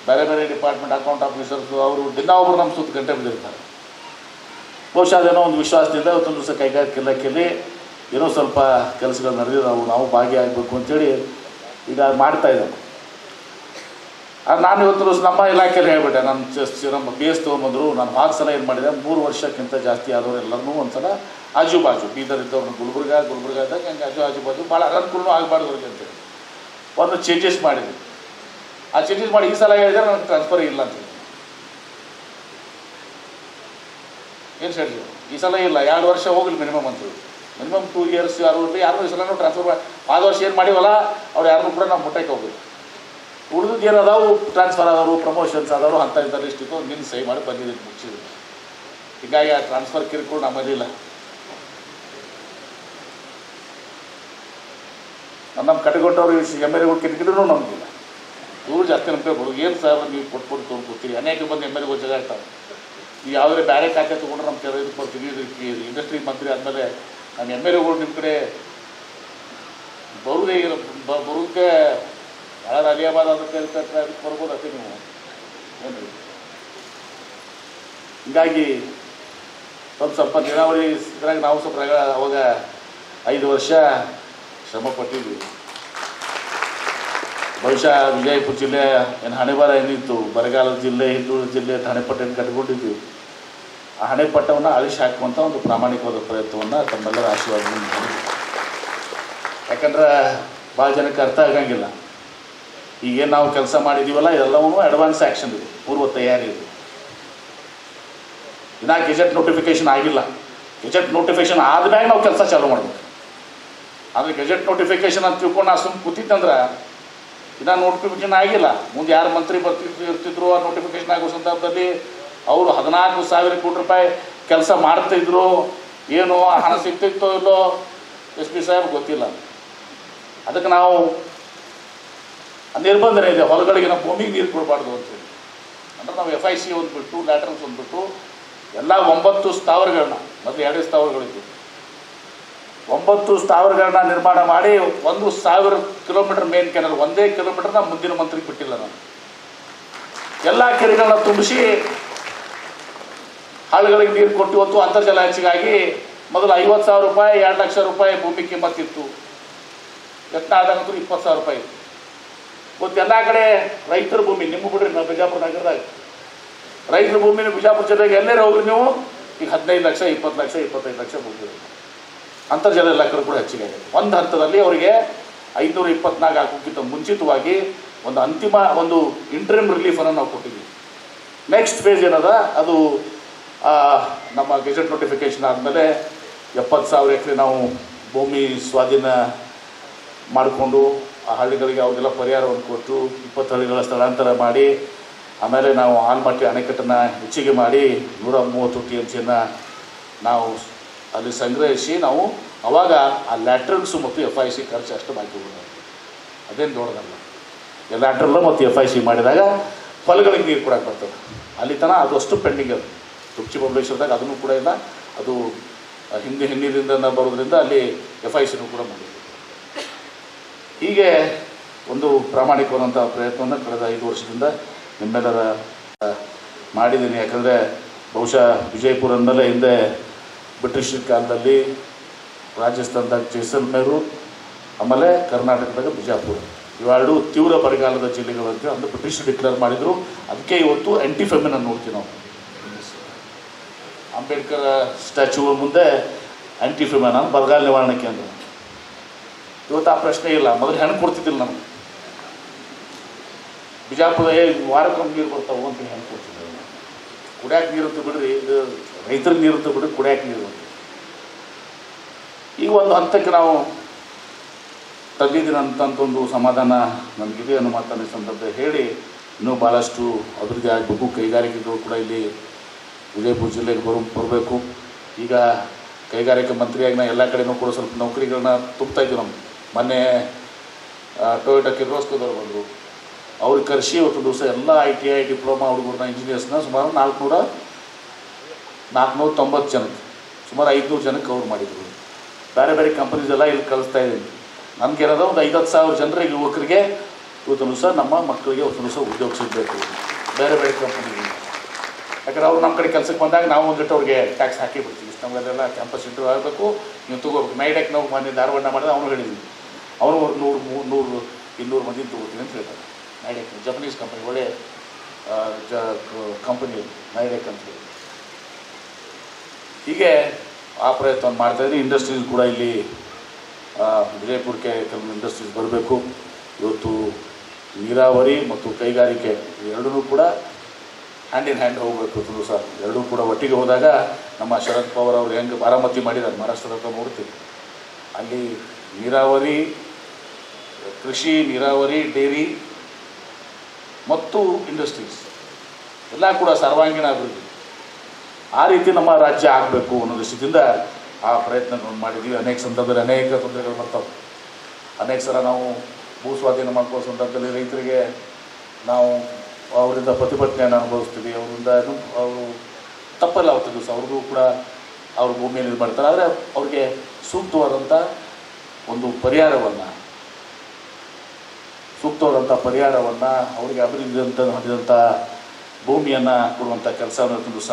ಬೇರೆ ಬೇರೆ ಡಿಪಾರ್ಟ್ಮೆಂಟ್ ಅಕೌಂಟ್ ಆಫೀಸರ್ಸು ಅವರು ದಿನ ಒಬ್ಬರು ನಮ್ಮ ಸುತ್ತ ಗಂಟೆ ಬಿದ್ದಿರ್ತಾರೆ. ಬಹುಶಃ ಅದೇನೋ ಒಂದು ವಿಶ್ವಾಸದಿಂದ ಇವತ್ತೊಂದು ದಿವಸ ಕೈಗಾರಿಕೆ ಇಲಾಖೆಯಲ್ಲಿ ಏನೋ ಸ್ವಲ್ಪ ಕೆಲಸಗಳು ನಡೆದಿದ್ದಾವೆ, ನಾವು ಭಾಗಿಯಾಗಬೇಕು ಅಂತೇಳಿ ಈಗ ಮಾಡ್ತಾಯಿದ್ದಾವೆ. ನಾನು ಇವತ್ತು ನಮ್ಮ ಇಲಾಖೆಯಲ್ಲಿ ಹೇಳ್ಬಿಟ್ಟೆ, ನಮ್ಮ BS ತೊಗೊಂಬಂದರು. ನಾನು ಭಾಳ ಸಲ ಏನು ಮಾಡಿದೆ, 3 ವರ್ಷಕ್ಕಿಂತ ಜಾಸ್ತಿ ಆದವರು ಎಲ್ಲರೂ ಒಂದು ಸಲ ಆಜುಬಾಜು ಬೀದರ್ ಇದ್ದವ್ರನ್ನ ಗುಲ್ಬರ್ಗಾದಾಗ ಹಂಗೆ ಆಜುಬಾಜು ಭಾಳ ಅನುಕೂಲನೂ ಆಗಬಾರ್ದು ಅವ್ರಿಗೆ ಅಂತೇಳಿ ಒಂದು ಚೇಂಜಸ್ ಮಾಡಿದ್ವಿ. ಆ ಚೇಂಜಸ್ ಮಾಡಿ ಈ ಸಲ ಹೇಳಿದ್ರೆ ನನಗೆ ಟ್ರಾನ್ಸ್ಫರ್ ಇಲ್ಲ ಅಂತ ಏನು ಹೇಳಿದ್ರು. ಈ ಸಲ ಇಲ್ಲ, 2 ವರ್ಷ ಹೋಗಲಿ ಮಿನಿಮಮ್ ಅಂತೇಳಿ, ಮಿನಿಮಮ್ 2 ಇಯರ್ಸ್ ಯಾರು ಈ ಸಲ ಟ್ರಾನ್ಸ್ಫರ್ ಮಾಡಿ 5 ವರ್ಷ ಏನು ಮಾಡಿವಲ್ಲ ಅವ್ರು ಯಾರನ್ನೂ ಕೂಡ ನಾವು ಮುಟ್ಟಕ್ಕೆ ಹೋಗ್ಬೇಕು. ಉಳಿದು ಏನದಾವು ಟ್ರಾನ್ಸ್ಫರ್ ಆದವರು, ಪ್ರಮೋಷನ್ಸ್ ಆದವರು ಅಂತ ಇಂಥ ಲಿಸ್ಟ್ ಇತ್ತು, ನಿನ್ನ ಸಹಿ ಮಾಡಿ ಬಂದಿದ್ದೀನಿ ಮುಗಿಸಿದ್ರು. ಹೀಗಾಗಿ ಆ ಟ್ರಾನ್ಸ್ಫರ್ ಕಿರಿಕೊಂಡು ನಮ್ಮಲ್ಲಿಲ್ಲ. ನಮ್ಮ ಕಟಗೊಂಡವ್ರು MLAಗಳು ಕಿರಿಕಿರೂ ನಮಗಿಲ್ಲ, ಇವ್ರು ಜಾಸ್ತಿ ನಂಬಿಕೆ ಬರೋದು. ಏನು ಸರ್ ನೀವು ಕೊಟ್ಕೊಂಡು ತೊಗೊಂಡ್ಕೊಡ್ತೀವಿ, ಅನೇಕ ಬಂದು MLAಗಳು ಜಗ ಇರ್ತಾವೆ. ನೀವು ಯಾವುದೇ ಬೇರೆ ಖಾತೆ ತೊಗೊಂಡ್ರೆ ನಮ್ಮ ಕೆಲವು ಇದು ಕೊಡ್ತೀವಿ. ಇಂಡಸ್ಟ್ರಿ ಮಂತ್ರಿ ಆದಮೇಲೆ ನಮ್ಮ MLAಗಳು ನಿಮ್ಮ ಕಡೆ ಬರೋದಕ್ಕೆ ಭಾಳ ಅಲಿಯಾಬಾದ್ ಅದಕ್ಕೆ ಅದಕ್ಕೆ ಬರ್ಬೋದು ಅಷ್ಟೇ ನೀವು ಏನು. ಹೀಗಾಗಿ ಸ್ವಲ್ಪ ನೀರಾವರಿ ಇದ್ರಾಗ ನಾವು ಸ್ವಲ್ಪ ಅವಾಗ 5 ವರ್ಷ ಶ್ರಮ ಪಟ್ಟಿದ್ವಿ. ಬಹುಶಃ ವಿಜಯಪುರ ಜಿಲ್ಲೆ ಏನು ಹಣೆಬರ ಏನಿತ್ತು, ಬರಗಾಲದ ಜಿಲ್ಲೆ, ಹಿಂದುಳಿದ ಜಿಲ್ಲೆ ಅಂತ ಹಣೆಪಟ್ಟೆಯನ್ನು ಕಟ್ಕೊಂಡಿದ್ವಿ. ಆ ಹಣೆಪಟ್ಟವನ್ನು ಅಳಿಸಿ ಹಾಕುವಂಥ ಒಂದು ಪ್ರಾಮಾಣಿಕವಾದ ಪ್ರಯತ್ನವನ್ನು ತಮ್ಮೆಲ್ಲರ ಆಶೀರ್ವಾದ ಮಾಡಿದ್ವಿ. ಯಾಕಂದ್ರೆ ಭಾಳ ಜನಕ್ಕೆ ಅರ್ಥ ಆಗಂಗಿಲ್ಲ. ಈಗೇನು ನಾವು ಕೆಲಸ ಮಾಡಿದ್ದೀವಲ್ಲ ಇದೆಲ್ಲವೂ ಅಡ್ವಾನ್ಸ್ ಆ್ಯಕ್ಷನ್ ಇದೆ, ಪೂರ್ವ ತಯಾರಿ ಇದೆ. ಇನ್ನು ಗೆಜೆಟ್ ನೋಟಿಫಿಕೇಷನ್ ಆಗಿಲ್ಲ. ಗೆಜೆಟ್ ನೋಟಿಫಿಕೇಷನ್ ಆದ್ಮ್ಯಾಗ ನಾವು ಕೆಲಸ ಚಾಲೂ ಮಾಡ್ಬೇಕು. ಆದರೆ ಗೆಜೆಟ್ ನೋಟಿಫಿಕೇಷನ್ ಅಂತ ತಿಳ್ಕೊಂಡು ನಾವು ಸುಮ್ಮನೆ ಕೂತಿತ್ತಂದ್ರೆ ಇನ್ನೂ ನೋಟಿಫಿಕೇಷನ್ ಆಗಿಲ್ಲ. ಮುಂದೆ ಯಾರು ಮಂತ್ರಿ ಇರ್ತಿದ್ರು ಆ ನೋಟಿಫಿಕೇಷನ್ ಆಗೋ ಸಂದರ್ಭದಲ್ಲಿ ಅವರು 14,000 ಕೋಟಿ ರೂಪಾಯಿ ಕೆಲಸ ಮಾಡ್ತಾಯಿದ್ರು. ಏನು ಹಣ ಸಿಗ್ತಿತ್ತೋ ಇಲ್ಲೋ SP ಸಾಹೇಬ್ ಗೊತ್ತಿಲ್ಲ. ಅದಕ್ಕೆ ನಾವು ನಿರ್ಬಂಧನೆ ಇದೆ, ಹೊಲಗಳಿಗೆ ನಾವು ಭೂಮಿಗೆ ನೀರು ಕೊಡಬಾರ್ದು ಅಂತೇಳಿ. ಅಂದರೆ ನಾವು FIC ಒಂದ್ಬಿಟ್ಟು ಲ್ಯಾಟ್ರಲ್ಸ್ ಒಂದ್ಬಿಟ್ಟು ಎಲ್ಲ 9 ಸ್ಥಾವರಗಳನ್ನ, ಮೊದಲು 2 ಸ್ಥಾವರಗಳಿದ್ದು 9 ಸ್ಥಾವರಗಳನ್ನ ನಿರ್ಮಾಣ ಮಾಡಿ 1,000 ಕಿಲೋಮೀಟರ್ ಮೇನ್ ಕೆನಲ್, 1 ಕಿಲೋಮೀಟರ್ನ ಮುಂದಿನ ಮಂತ್ರಿಗೆ ಬಿಟ್ಟಿಲ್ಲ ನಾನು. ಎಲ್ಲ ಕೆರೆಗಳನ್ನ ತುಂಬಿಸಿ ಹಳ್ಳಿಗಳಿಗೆ ನೀರು ಕೊಟ್ಟು ಇವತ್ತು ಅಂತರ್ಜಲ ಹೆಚ್ಚಿಗಾಗಿ ಮೊದಲು 50,000 ರೂಪಾಯಿ 2 ಲಕ್ಷ ರೂಪಾಯಿ ಭೂಮಿ ಕಿಮ್ಮತ್ತಿತ್ತು. ಯತ್ನಾಳದಾಗಂತೂ 20,000 ರೂಪಾಯಿ ಇತ್ತು. ಇವತ್ತು ಎಲ್ಲ ಕಡೆ ರೈತರ ಭೂಮಿ, ನಿಮ್ಮ ಬಿಡ್ರಿ ನಾವು ಬಿಜಾಪುರ ನಗರದಾಗ ರೈತರ ಭೂಮಿನ ಬಿಜಾಪುರ ಜಿಲ್ಲೆಗೆ ಎಲ್ಲೇ ಹೋಗ್ರಿ ನೀವು ಈಗ 15 ಲಕ್ಷ 20 ಲಕ್ಷ 25 ಲಕ್ಷ ಭೂಮಿ. ಅಂತರ್ಜಲ ಇಲಾಖೆ ಕೂಡ ಹೆಚ್ಚಿಗೆ ಆಗಿದೆ. ಒಂದು ಹಂತದಲ್ಲಿ ಅವರಿಗೆ 524 ಹಾಕೋಕ್ಕಿಂತ ಮುಂಚಿತವಾಗಿ ಒಂದು ಅಂತಿಮ ಒಂದು ಇಂಟ್ರಿಮ್ ರಿಲೀಫನ್ನು ನಾವು ಕೊಟ್ಟಿದ್ದೀವಿ. ನೆಕ್ಸ್ಟ್ ಫೇಸ್ ಏನದ ಅದು ನಮ್ಮ ಗೆಜೆಟ್ ನೋಟಿಫಿಕೇಷನ್ ಆದಮೇಲೆ 70,000 ಎಕರೆ ನಾವು ಭೂಮಿ ಸ್ವಾಧೀನ ಮಾಡಿಕೊಂಡು ಆ ಹಳ್ಳಿಗಳಿಗೆ ಅವ್ರಿಗೆಲ್ಲ ಪರಿಹಾರವನ್ನು ಕೊಟ್ಟು 20 ಹಳ್ಳಿಗಳ ಸ್ಥಳಾಂತರ ಮಾಡಿ ಆಮೇಲೆ ನಾವು ಆಲ್ಮಟ್ಟಿ ಅಣೆಕಟ್ಟನ್ನು ಹೆಚ್ಚಿಗೆ ಮಾಡಿ 130 TMCಯನ್ನು ನಾವು ಅಲ್ಲಿ ಸಂಗ್ರಹಿಸಿ ನಾವು ಅವಾಗ ಆ ಲ್ಯಾಟ್ರಲ್ಸು ಮತ್ತು FIC ಖರ್ಚು ಅಷ್ಟು ಬಾಕಿ ಉಳಿದ. ಅದೇನು ದೊಡ್ಡದಲ್ಲ. ಲ್ಯಾಟ್ರಲ್ಲು ಮತ್ತು FIC ಮಾಡಿದಾಗ ಹೊಲಗಳಿಗೆ ನೀರು ಕೊಡಕ್ಕೆ ಬರ್ತದೆ. ಅಲ್ಲಿ ತನಕ ಅದು ಅಷ್ಟು ಪೆಂಡಿಂಗ್ ಅದು. ತುರ್ಚಿ ಬಬಲೇಶ್ವರದಾಗ ಅದನ್ನು ಕೂಡ ಇಲ್ಲ, ಅದು ಹಿಂದಿನಿಂದ ಬರೋದ್ರಿಂದ ಅಲ್ಲಿ FICನೂ ಕೂಡ ಮಾಡಿದೆ. ಹೀಗೆ ಒಂದು ಪ್ರಾಮಾಣಿಕವಾದಂಥ ಪ್ರಯತ್ನವನ್ನು ಕಳೆದ 5 ವರ್ಷದಿಂದ ನಿಮ್ಮೆಲ್ಲರ ಮಾಡಿದ್ದೀನಿ. ಯಾಕಂದರೆ ಬಹುಶಃ ವಿಜಯಪುರ ಅಂದಲೇ ಹಿಂದೆ ಬ್ರಿಟಿಷ್ ಕಾಲದಲ್ಲಿ ರಾಜಸ್ಥಾನದಾಗ ಜೈಸಲ್ಮೇರು, ಆಮೇಲೆ ಕರ್ನಾಟಕದಾಗ ಬಿಜಾಪುರ, ಇವೆರಡು ತೀವ್ರ ಬರಗಾಲದ ಜಿಲ್ಲೆಗಳು ಅಂತ ಅಂದ್ರೆ ಬ್ರಿಟಿಷ್ ಡಿಕ್ಲೇರ್ ಮಾಡಿದರು. ಅದಕ್ಕೆ ಇವತ್ತು ಆ್ಯಂಟಿ ಫೆಮಿನನ್ ನೋಡ್ತೀವಿ ನಾವು. ಅಂಬೇಡ್ಕರ್ ಸ್ಟ್ಯಾಚ್ಯೂ ಮುಂದೆ ಆ್ಯಂಟಿಫಿಮಾ ನಾನು ಬರಗಾಲ ನಿವಾರಣೆ ಕೇಂದ್ರ. ಇವತ್ತು ಆ ಪ್ರಶ್ನೆ ಇಲ್ಲ. ಮೊದಲು ಹೆಣ್ಣು ಕೊಡ್ತಿದ್ದಿಲ್ಲ ನಮಗೆ. ಬಿಜಾಪುರ ವಾರಕ್ಕೊಮ್ಮೆ ನೀರು ಬರ್ತಾವೆ ಅಂತ ಹೆಣ್ಣು ಕೊಡ್ತಿದ್ದಿಲ್ಲ. ಕುಡಿಯಾಕೆ ನೀರಂತ ಬಿಡ್ರಿ, ಇದು ರೈತರಿಗೆ ನೀರಂತ ಬಿಡ್ರಿ, ಕುಡಿಯಾಕೆ ನೀರು ಅಂತ. ಈಗ ಒಂದು ಹಂತಕ್ಕೆ ನಾವು ತಗ್ಗಿದ್ದೀನ ಅಂತಂತೊಂದು ಸಮಾಧಾನ ನನಗಿದೆ ಅನ್ನೋ ಮಾತನ್ನು ಈ ಸಂದರ್ಭದಲ್ಲಿ ಹೇಳಿ, ಇನ್ನೂ ಭಾಳಷ್ಟು ಅಭಿವೃದ್ಧಿ ಆಗಬೇಕು. ಕೈಗಾರಿಕೆಗಳು ಕೂಡ ಇಲ್ಲಿ ವಿಜಯಪುರ ಜಿಲ್ಲೆಗೆ ಬರಬೇಕು. ಈಗ ಕೈಗಾರಿಕೆ ಮಂತ್ರಿಯಾಗಿ ನಾ ಎಲ್ಲ ಕಡೆನೂ ಕೂಡ ಸ್ವಲ್ಪ ನೌಕರಿಗಳನ್ನ ತುಂಬ್ತಾಯಿದ್ವಿ. ನಮ್ಗೆ ಮೊನ್ನೆ ಟೊಯೋಟಾ ಕಿರ್ಲೋಸ್ಕರ್ದವ್ರು ಬಂದರು. ಅವ್ರಿಗೆ ಕರೆಸಿ ಇವತ್ತು ದಿವಸ ಎಲ್ಲ ITI ಡಿಪ್ಲೊಮಾ ಹುಡುಗರನ್ನ ಇಂಜಿನಿಯರ್ಸ್ನ ಸುಮಾರು 490 ಜನಕ್ಕೆ, ಸುಮಾರು 500 ಜನಕ್ಕೆ ಅವ್ರು ಮಾಡಿದರು. ಬೇರೆ ಬೇರೆ ಕಂಪನೀಸೆಲ್ಲ ಇಲ್ಲಿ ಕಳಿಸ್ತಾ ಇದ್ದೀನಿ. ನಮಗೇನಾದ ಒಂದು 5-10 ಸಾವಿರ ಜನರಿಗೆ ಯುವಕರಿಗೆ ಇವತ್ತು ದಿವಸ ನಮ್ಮ ಮಕ್ಕಳಿಗೆ ಇವತ್ತು ದಿವಸ ಉದ್ಯೋಗ ಸಿಗಬೇಕು ಬೇರೆ ಬೇರೆ ಕಂಪನಿಗೆ. ಯಾಕಂದ್ರೆ ಅವ್ರು ನಮ್ಮ ಕಡೆ ಕೆಲಸಕ್ಕೆ ಬಂದಾಗ ನಾವು ಒಂದಿಟ್ಟು ಅವ್ರಿಗೆ ಟ್ಯಾಕ್ಸ್ ಹಾಕಿ ಬಿಡ್ತೀವಿ. ನಮಗೆಲ್ಲ ಕ್ಯಾಂಪಸ್ ಇಂಟರ್ವ್ಯೂ ಆಗಬೇಕು, ನೀವು ತೊಗೋಬೇಕು. ನೈಡಾಕ್ ನಾವು ಮೊನ್ನೆ ಧಾರವಾಡ ಮಾಡಿದ್ರೆ ಅವನು ಹೇಳಿದ್ವಿ, ಅವನು ಒಂದು 100-200 ಮಂದಿ ತೊಗೋತೀವಿ ಅಂತ ಹೇಳ್ತಾರೆ. ನೈಡಾಕ್ ಜಪನೀಸ್ ಕಂಪನಿ, ಒಳ್ಳೆ ಕಂಪನಿ ನೈಡಾಕ್ ಅಂತ ಹೇಳಿ. ಹೀಗೆ ಆ ಪ್ರಯತ್ನವನ್ನು ಮಾಡ್ತಾಯಿದ್ದೀನಿ. ಇಂಡಸ್ಟ್ರೀಸ್ ಕೂಡ ಇಲ್ಲಿ ವಿಜಯಪುರಕ್ಕೆ ಕೆಲವು ಇಂಡಸ್ಟ್ರೀಸ್ ಬರಬೇಕು. ಇವತ್ತು ನೀರಾವರಿ ಮತ್ತು ಕೈಗಾರಿಕೆ ಎರಡೂ ಕೂಡ ಹ್ಯಾಂಡ್ ಇನ್ ಹ್ಯಾಂಡ್ ಹೋಗಬೇಕು. ದಿವಸ ಎರಡೂ ಕೂಡ ಒಟ್ಟಿಗೆ ಹೋದಾಗ ನಮ್ಮ ಶರದ್ ಪವಾರ್ ಅವರು ಹೆಂಗೆ ಬಾರಾಮತಿ ಮಾಡಿದ್ದಾರೆ ಮಹಾರಾಷ್ಟ್ರದ ನೋಡ್ತೀವಿ. ಅಲ್ಲಿ ನೀರಾವರಿ, ಕೃಷಿ, ನೀರಾವರಿ, ಡೇರಿ ಮತ್ತು ಇಂಡಸ್ಟ್ರೀಸ್ ಎಲ್ಲ ಕೂಡ ಸರ್ವಾಂಗೀಣ ಅಭಿವೃದ್ಧಿ. ಆ ರೀತಿ ನಮ್ಮ ರಾಜ್ಯ ಆಗಬೇಕು ಅನ್ನೋ ದೃಷ್ಟಿಯಿಂದ ಆ ಪ್ರಯತ್ನಗಳನ್ನು ಮಾಡಿದ್ದೀವಿ. ಅನೇಕ ಸಂದರ್ಭದಲ್ಲಿ ಅನೇಕ ತೊಂದರೆಗಳು ಬರ್ತಾವೆ. ಅನೇಕ ಸಲ ನಾವು ಭೂ ಸ್ವಾಧೀನ ಮಾಡ್ಕೊಳ್ಳೋ ಸಂದರ್ಭದಲ್ಲಿ ರೈತರಿಗೆ ನಾವು ಅವರಿಂದ ಪ್ರತಿಭಟನೆಯನ್ನು ಅನುಭವಿಸ್ತೀವಿ. ಅವರಿಂದ ಅವರು ತಪ್ಪಲ್ಲ ಅವತ್ತು ದಿವಸ ಅವ್ರಿಗೂ ಕೂಡ ಅವ್ರ ಭೂಮಿಯಲ್ಲಿ ಇದು ಮಾಡ್ತಾರೆ. ಆದರೆ ಅವ್ರಿಗೆ ಸೂಕ್ತವಾದಂಥ ಒಂದು ಪರಿಹಾರವನ್ನು ಅವರಿಗೆ ಅಭಿವೃದ್ಧಿ ಹೊಂದಿದಂಥ ಭೂಮಿಯನ್ನು ಕೊಡುವಂಥ ಕೆಲಸವನ್ನು ದಿವಸ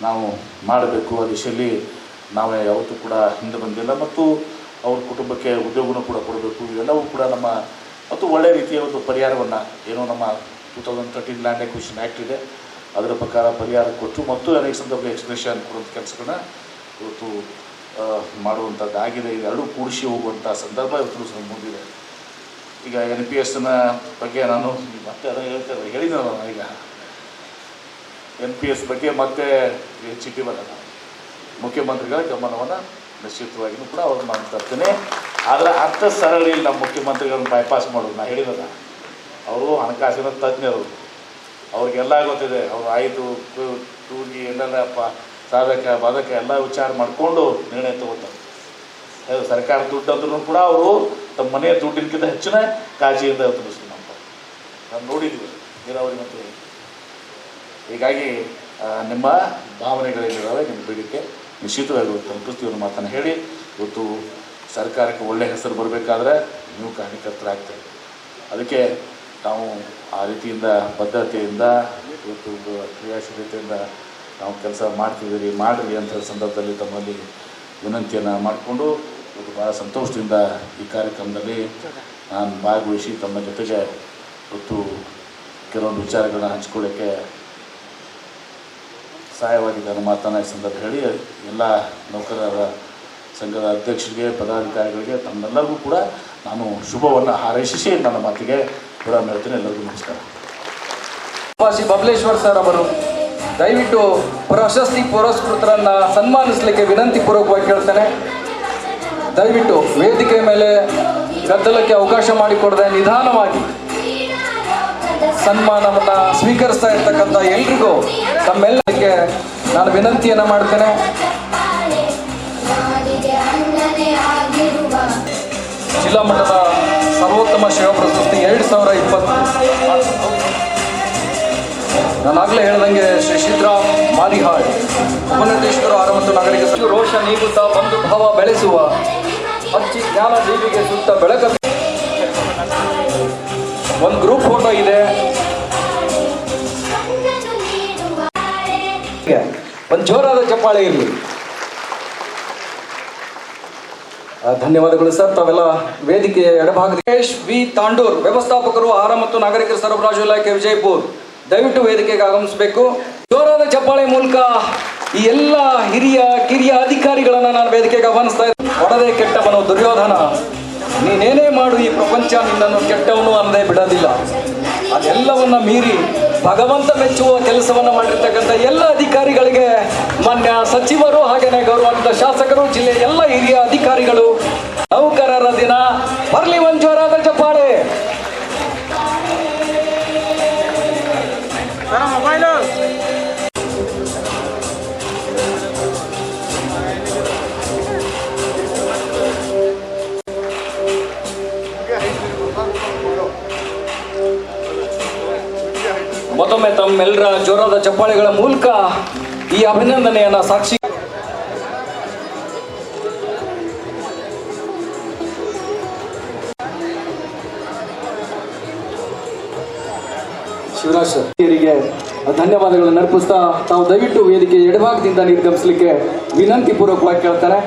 ನಾವು ಮಾಡಬೇಕು. ಆ ದಿಶೆಯಲ್ಲಿ ನಾವೇ ಯಾವತ್ತೂ ಕೂಡ ಹಿಂದೆ ಬಂದಿಲ್ಲ. ಮತ್ತು ಅವ್ರ ಕುಟುಂಬಕ್ಕೆ ಉದ್ಯೋಗನೂ ಕೂಡ ಕೊಡಬೇಕು. ಇವೆಲ್ಲವೂ ಕೂಡ ನಮ್ಮ ಮತ್ತು ಒಳ್ಳೆಯ ರೀತಿಯ ಒಂದು ಪರಿಹಾರವನ್ನು ಏನೋ ನಮ್ಮ 2013 ಲ್ಯಾಂಡ್ ಅಕ್ವಿಸಿಷನ್ ಆ್ಯಕ್ಟ್ ಇದೆ, ಅದರ ಪ್ರಕಾರ ಪರಿಹಾರ ಕೊಟ್ಟು ಮತ್ತು ಅನೇಕ ಸಂದರ್ಭದಲ್ಲಿ ಎಕ್ಸ್ಪ್ರೆಷನ್ ಕೊಡುವಂಥ ಕೆಲಸಗಳನ್ನ ಇವತ್ತು ಮಾಡುವಂಥದ್ದಾಗಿದೆ. ಇವೆರಡೂ ಕೂಡಿಸಿ ಹೋಗುವಂಥ ಸಂದರ್ಭ ಇವತ್ತು ಮುಂದಿದೆ. ಈಗ NPSನ ಬಗ್ಗೆ ನಾನು ಮತ್ತೆ ಅದನ್ನು ಹೇಳಿದ್ದೆ ನಾನು. ಈಗ NPS ಬಗ್ಗೆ ಮತ್ತೆ ಚಿಟಿ ಬರೋಣ, ಮುಖ್ಯಮಂತ್ರಿಗಳ ಗಮನವನ್ನು ನಿಶ್ಚಿತವಾಗಿಯೂ ಕೂಡ ಅವ್ರು ನಾನು ತರ್ತೇನೆ. ಆದರೆ ಅರ್ಥ ಸರಳಿ ನಮ್ಮ ಮುಖ್ಯಮಂತ್ರಿಗಳನ್ನ ಬೈಪಾಸ್ ಮಾಡೋದು. ನಾನು ಹೇಳಿದಲ್ಲ, ಅವರು ಹಣಕಾಸಿನ ತಜ್ಞರು, ಅವ್ರಿಗೆಲ್ಲ ಗೊತ್ತಿದೆ. ಅವರು ಆಯಿತು ಟೂಗಿ ಎಲ್ಲೆಲ್ಲಪ್ಪ ಸಾಧಕ ಬಾಧಕ ಎಲ್ಲ ವಿಚಾರ ಮಾಡಿಕೊಂಡು ನಿರ್ಣಯ ತಗೋತಾರೆ. ಸರ್ಕಾರ ದುಡ್ಡು ಅಂದ್ರೂ ಕೂಡ ಅವರು ತಮ್ಮ ಮನೆಯ ದುಡ್ಡಿನಕ್ಕಿಂತ ಹೆಚ್ಚಿನ ಕಾಳಜಿಯಿಂದ ಮಾಡ್ತಾರೆ. ನಾವು ನೋಡಿದ್ದೀವಿ ನೀರಾವರಿ ಮತ್ತು. ಹೀಗಾಗಿ ನಿಮ್ಮ ಭಾವನೆಗಳೇನಿದ್ದಾವೆ, ನಿಮ್ಮ ಬೇಡಿಕೆ ನಿಶ್ಚಿತವಾಗಿ ತಲುಪಿಸ್ತೀವಿ ಮಾತನ್ನು ಹೇಳಿ, ಇವತ್ತು ಸರ್ಕಾರಕ್ಕೆ ಒಳ್ಳೆಯ ಹೆಸರು ಬರಬೇಕಾದ್ರೆ ನೀವು ಕಾರಣಕರ್ತರಾಗ್ತೇವೆ. ಅದಕ್ಕೆ ನಾವು ಆ ರೀತಿಯಿಂದ ಬದ್ಧತೆಯಿಂದ ಇವತ್ತು ಕ್ರಿಯಾಶೀಲತೆಯಿಂದ ನಾವು ಕೆಲಸ ಮಾಡ್ತಿದ್ದೀರಿ, ಮಾಡಿರಿ ಅಂತ ಸಂದರ್ಭದಲ್ಲಿ ತಮ್ಮಲ್ಲಿ ವಿನಂತಿಯನ್ನು ಮಾಡಿಕೊಂಡು ಇವತ್ತು ಭಾಳ ಸಂತೋಷದಿಂದ ಈ ಕಾರ್ಯಕ್ರಮದಲ್ಲಿ ನಾನು ಭಾಗವಹಿಸಿ ತಮ್ಮ ಜೊತೆಗೆ ಇವತ್ತು ಕೆಲವೊಂದು ವಿಚಾರಗಳನ್ನ ಹಂಚ್ಕೊಳ್ಳೋಕ್ಕೆ ಸಹಾಯವಾಗಿದೆ ಅನ್ನೋ ಮಾತನ್ನು ಈ ಸಂದರ್ಭ ಹೇಳಿ, ಎಲ್ಲ ನೌಕರರ ಸಂಘದ ಅಧ್ಯಕ್ಷರಿಗೆ, ಪದಾಧಿಕಾರಿಗಳಿಗೆ, ತಮ್ಮೆಲ್ಲರಿಗೂ ಕೂಡ ನಾನು ಶುಭವನ್ನು ಹಾರೈಸಿ ನನ್ನ ಮಾತಿಗೆ ವಿರಾಮ ಹೇಳ್ತೀನಿ. ಎಲ್ಲರಿಗೂ ನಮಸ್ಕಾರ. ಶ್ರೀ ಬಬಲೇಶ್ವರ್ ಸರ್ ಅವರು ದಯವಿಟ್ಟು ಪ್ರಶಸ್ತಿ ಪುರಸ್ಕೃತರನ್ನು ಸನ್ಮಾನಿಸಲಿಕ್ಕೆ ವಿನಂತಿ ಪೂರ್ವಕವಾಗಿ ಕೇಳ್ತೇನೆ. ದಯವಿಟ್ಟು ವೇದಿಕೆ ಮೇಲೆ ಗದ್ದಲಕ್ಕೆ ಅವಕಾಶ ಮಾಡಿಕೊಡದೆ ನಿಧಾನವಾಗಿ ಸನ್ಮಾನವನ್ನು ಸ್ವೀಕರಿಸ್ತಾ ಇರ್ತಕ್ಕಂಥ ಎಲ್ರಿಗೂ ತಮ್ಮೆಲ್ಲರಿಗೆ ನಾನು ವಿನಂತಿಯನ್ನು ಮಾಡ್ತೇನೆ. ಜಿಲ್ಲಾ ಮಟ್ಟದ ಸರ್ವೋತ್ತಮ ಸೇವಾ ಪ್ರಶಸ್ತಿ 2020 ನಾನಾಗಲೇ ಹೇಳ್ದಂಗೆ ಶ್ರೀ ಸಿದ್ದರಾಮ್ ಮಾರಿಹಾಳ್ ಉಪನಿರ್ದೇಶಕರು ಆಹಾರ ಮತ್ತು ನಾಗರಿಕ ರೋಷ ನೀಗುತ್ತಾ ಬಂಧು ಭಾವ ಬೆಳೆಸುವ ಹಚ್ಚಿ ಜ್ಞಾನ ಜೀವಿಗೆ ಸುತ್ತ ಬೆಳಕ. ಒಂದು ಗ್ರೂಪ್ ಫೋಟೋ ಇದೆ, ಒಂದು ಜೋರಾದ ಚಪ್ಪಾಳೆ ಇರಲಿ. ಧನ್ಯವಾದಗಳು ಸರ್. ತಾವೆಲ್ಲ ವೇದಿಕೆಯ ಎಡಭಾಗದ ವಿ ತಾಂಡೂರ್, ವ್ಯವಸ್ಥಾಪಕರು ಆಹಾರ ಮತ್ತು ನಾಗರಿಕ ಸರಬರಾಜು ಇಲಾಖೆ ವಿಜಯಪುರ, ದಯವಿಟ್ಟು ವೇದಿಕೆಗೆ ಆಗಮಿಸಬೇಕು. ಜೋರಾದ ಚಪ್ಪಾಳೆ ಮೂಲಕ ಈ ಎಲ್ಲ ಹಿರಿಯ ಕಿರಿಯ ಅಧಿಕಾರಿಗಳನ್ನ ನಾನು ವೇದಿಕೆಗೆ ಆಹ್ವಾನಿಸ್ತಾ ಇದ್ದೀನಿ. ಒಡದೆ ಕೆಟ್ಟವನು ದುರ್ಯೋಧನ, ನೀನೇನೇ ಮಾಡು ಈ ಪ್ರಪಂಚ ನಿನ್ನನ್ನು ಕೆಟ್ಟವನು ಅನ್ನದೇ ಬಿಡೋದಿಲ್ಲ. ಅದೆಲ್ಲವನ್ನ ಮೀರಿ ಭಗವಂತ ಮೆಚ್ಚುವ ಕೆಲಸವನ್ನ ಮಾಡಿರ್ತಕ್ಕಂಥ ಎಲ್ಲ ಅಧಿಕಾರಿಗಳಿಗೆ, ಮಾನ್ಯ ಸಚಿವರು, ಹಾಗೇನೆ ಗೌರವಾನ್ವಿತ ಶಾಸಕರು, ಜಿಲ್ಲೆಯ ಎಲ್ಲ ಹಿರಿಯ ಅಧಿಕಾರಿಗಳು, ನೌಕರರ ದಿನ ಬರಲಿ ಒಂದು ಜೋರಾದ ಚಪ್ಪಾಳೆ. ಮತ್ತೊಮ್ಮೆ ತಮ್ಮೆಲ್ಲರ ಜೋರಾದ ಚಪ್ಪಾಳೆಗಳ ಮೂಲಕ ಈ ಅಭಿನಂದನೆಯನ್ನ ಸಾಕ್ಷಿ ಶಿವರಾಜ್ ಅವರಿಗೆ ಧನ್ಯವಾದಗಳನ್ನು ಅರ್ಪಿಸ್ತಾ ತಾವು ದಯವಿಟ್ಟು ವೇದಿಕೆ ಎಡಭಾಗದಿಂದ ನಿರ್ಗಮಿಸಲಿಕ್ಕೆ ವಿನಂತಿ ಪೂರ್ವಕವಾಗಿ ಕೇಳ್ತಾರೆ.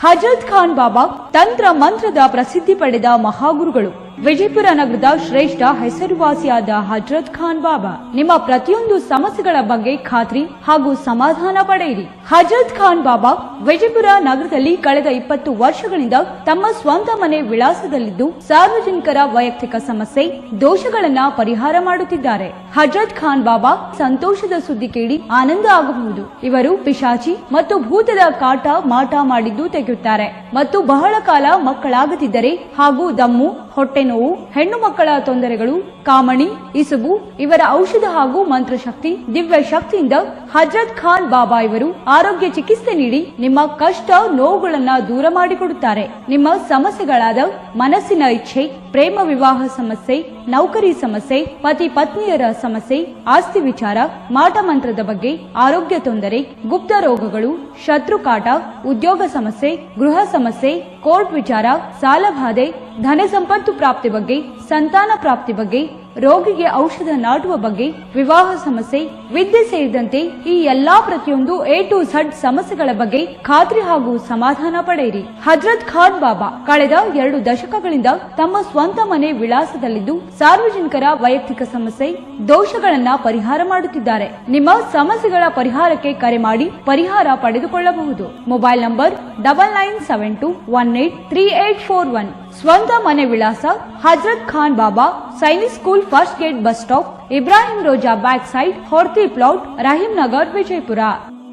ಹಜರತ್ ಖಾನ್ ಬಾಬಾ ತಂತ್ರ ಮಂತ್ರದ ಪ್ರಸಿದ್ಧಿ ಪಡೆದ ಮಹಾಗುರುಗಳು. ವಿಜಯಪುರ ನಗರದ ಶ್ರೇಷ್ಠ ಹೆಸರುವಾಸಿಯಾದ ಹಜರತ್ ಖಾನ್ ಬಾಬಾ ನಿಮ್ಮ ಪ್ರತಿಯೊಂದು ಸಮಸ್ಯೆಗಳ ಬಗ್ಗೆ ಖಾತ್ರಿ ಹಾಗೂ ಸಮಾಧಾನ ಪಡೆಯಿರಿ. ಹಜರತ್ ಖಾನ್ ಬಾಬಾ ವಿಜಯಪುರ ನಗರದಲ್ಲಿ ಕಳೆದ 20 ವರ್ಷಗಳಿಂದ ತಮ್ಮ ಸ್ವಂತ ಮನೆ ವಿಳಾಸದಲ್ಲಿದ್ದು ಸಾರ್ವಜನಿಕರ ವೈಯಕ್ತಿಕ ಸಮಸ್ಯೆ ದೋಷಗಳನ್ನ ಪರಿಹಾರ ಮಾಡುತ್ತಿದ್ದಾರೆ. ಹಜರತ್ ಖಾನ್ ಬಾಬಾ ಸಂತೋಷದ ಸುದ್ದಿ ಕೇಳಿ ಆನಂದ ಆಗಬಹುದು. ಇವರು ಪಿಶಾಚಿ ಮತ್ತು ಭೂತದ ಕಾಟ ಮಾಟ ಮಾಡಿದ್ದು ತೆಗೆಯುತ್ತಾರೆ ಮತ್ತು ಬಹಳ ಕಾಲ ಮಕ್ಕಳಾಗದಿದ್ದರೆ ಹಾಗೂ ದಮ್ಮು, ಹೊಟ್ಟೆ ನೋವು, ಹೆಣ್ಣು ಮಕ್ಕಳ ತೊಂದರೆಗಳು, ಕಾಮಣಿ, ಇಸುಬು ಇವರ ಔಷಧ ಹಾಗೂ ಮಂತ್ರಶಕ್ತಿ, ದಿವ್ಯ ಶಕ್ತಿಯಿಂದ ಹಜರತ್ ಖಾನ್ ಬಾಬಾ ಇವರು ಆರೋಗ್ಯ ಚಿಕಿತ್ಸೆ ನೀಡಿ ನಿಮ್ಮ ಕಷ್ಟ ನೋವುಗಳನ್ನ ದೂರ ಮಾಡಿಕೊಡುತ್ತಾರೆ. ನಿಮ್ಮ ಸಮಸ್ಯೆಗಳಾದ ಮನಸ್ಸಿನ ಇಚ್ಛೆ, ಪ್ರೇಮ ವಿವಾಹ ಸಮಸ್ಯೆ, ನೌಕರಿ ಸಮಸ್ಯೆ, ಪತಿ ಪತ್ನಿಯರ ಸಮಸ್ಯೆ, ಆಸ್ತಿ ವಿಚಾರ, ಮಾಟ ಮಂತ್ರದ ಬಗ್ಗೆ, ಆರೋಗ್ಯ ತೊಂದರೆ, ಗುಪ್ತ ರೋಗಗಳು, ಶತ್ರುಕಾಟ, ಉದ್ಯೋಗ ಸಮಸ್ಯೆ, ಗೃಹ ಸಮಸ್ಯೆ, ಕೋರ್ಟ್ ವಿಚಾರ, ಸಾಲಬಾಧೆ, ಧನ ಸಂಪತ್ತು ಪ್ರಾಪ್ತಿ ಬಗ್ಗೆ, ಸಂತಾನ ಪ್ರಾಪ್ತಿ ಬಗ್ಗೆ, ರೋಗಿಗೆ ಔಷಧ ನಾಟುವ ಬಗ್ಗೆ, ವಿವಾಹ ಸಮಸ್ಯೆ, ವಿದ್ಯೆ ಸೇರಿದಂತೆ ಈ ಎಲ್ಲಾ ಪ್ರತಿಯೊಂದು A to Z ಸಮಸ್ಯೆಗಳ ಬಗ್ಗೆ ಖಾತ್ರಿ ಹಾಗೂ ಸಮಾಧಾನ ಪಡೆಯಿರಿ. ಹಜರತ್ ಖಾನ್ ಬಾಬಾ ಕಳೆದ 2 ದಶಕಗಳಿಂದ ತಮ್ಮ ಸ್ವಂತ ಮನೆ ವಿಳಾಸದಲ್ಲಿದ್ದು ಸಾರ್ವಜನಿಕರ ವೈಯಕ್ತಿಕ ಸಮಸ್ಯೆ ದೋಷಗಳನ್ನ ಪರಿಹಾರ ಮಾಡುತ್ತಿದ್ದಾರೆ. ನಿಮ್ಮ ಸಮಸ್ಯೆಗಳ ಪರಿಹಾರಕ್ಕೆ ಕರೆ ಮಾಡಿ ಪರಿಹಾರ ಪಡೆದುಕೊಳ್ಳಬಹುದು. Mobile number 9972183841. ಸ್ವಂತ ಮನೆ ವಿಳಾಸ Hazrat Khan Baba, Sainik school, first gate, bus stop, Ibrahim Roza back side, Horti plot, Rahim Nagar, Vijayapura.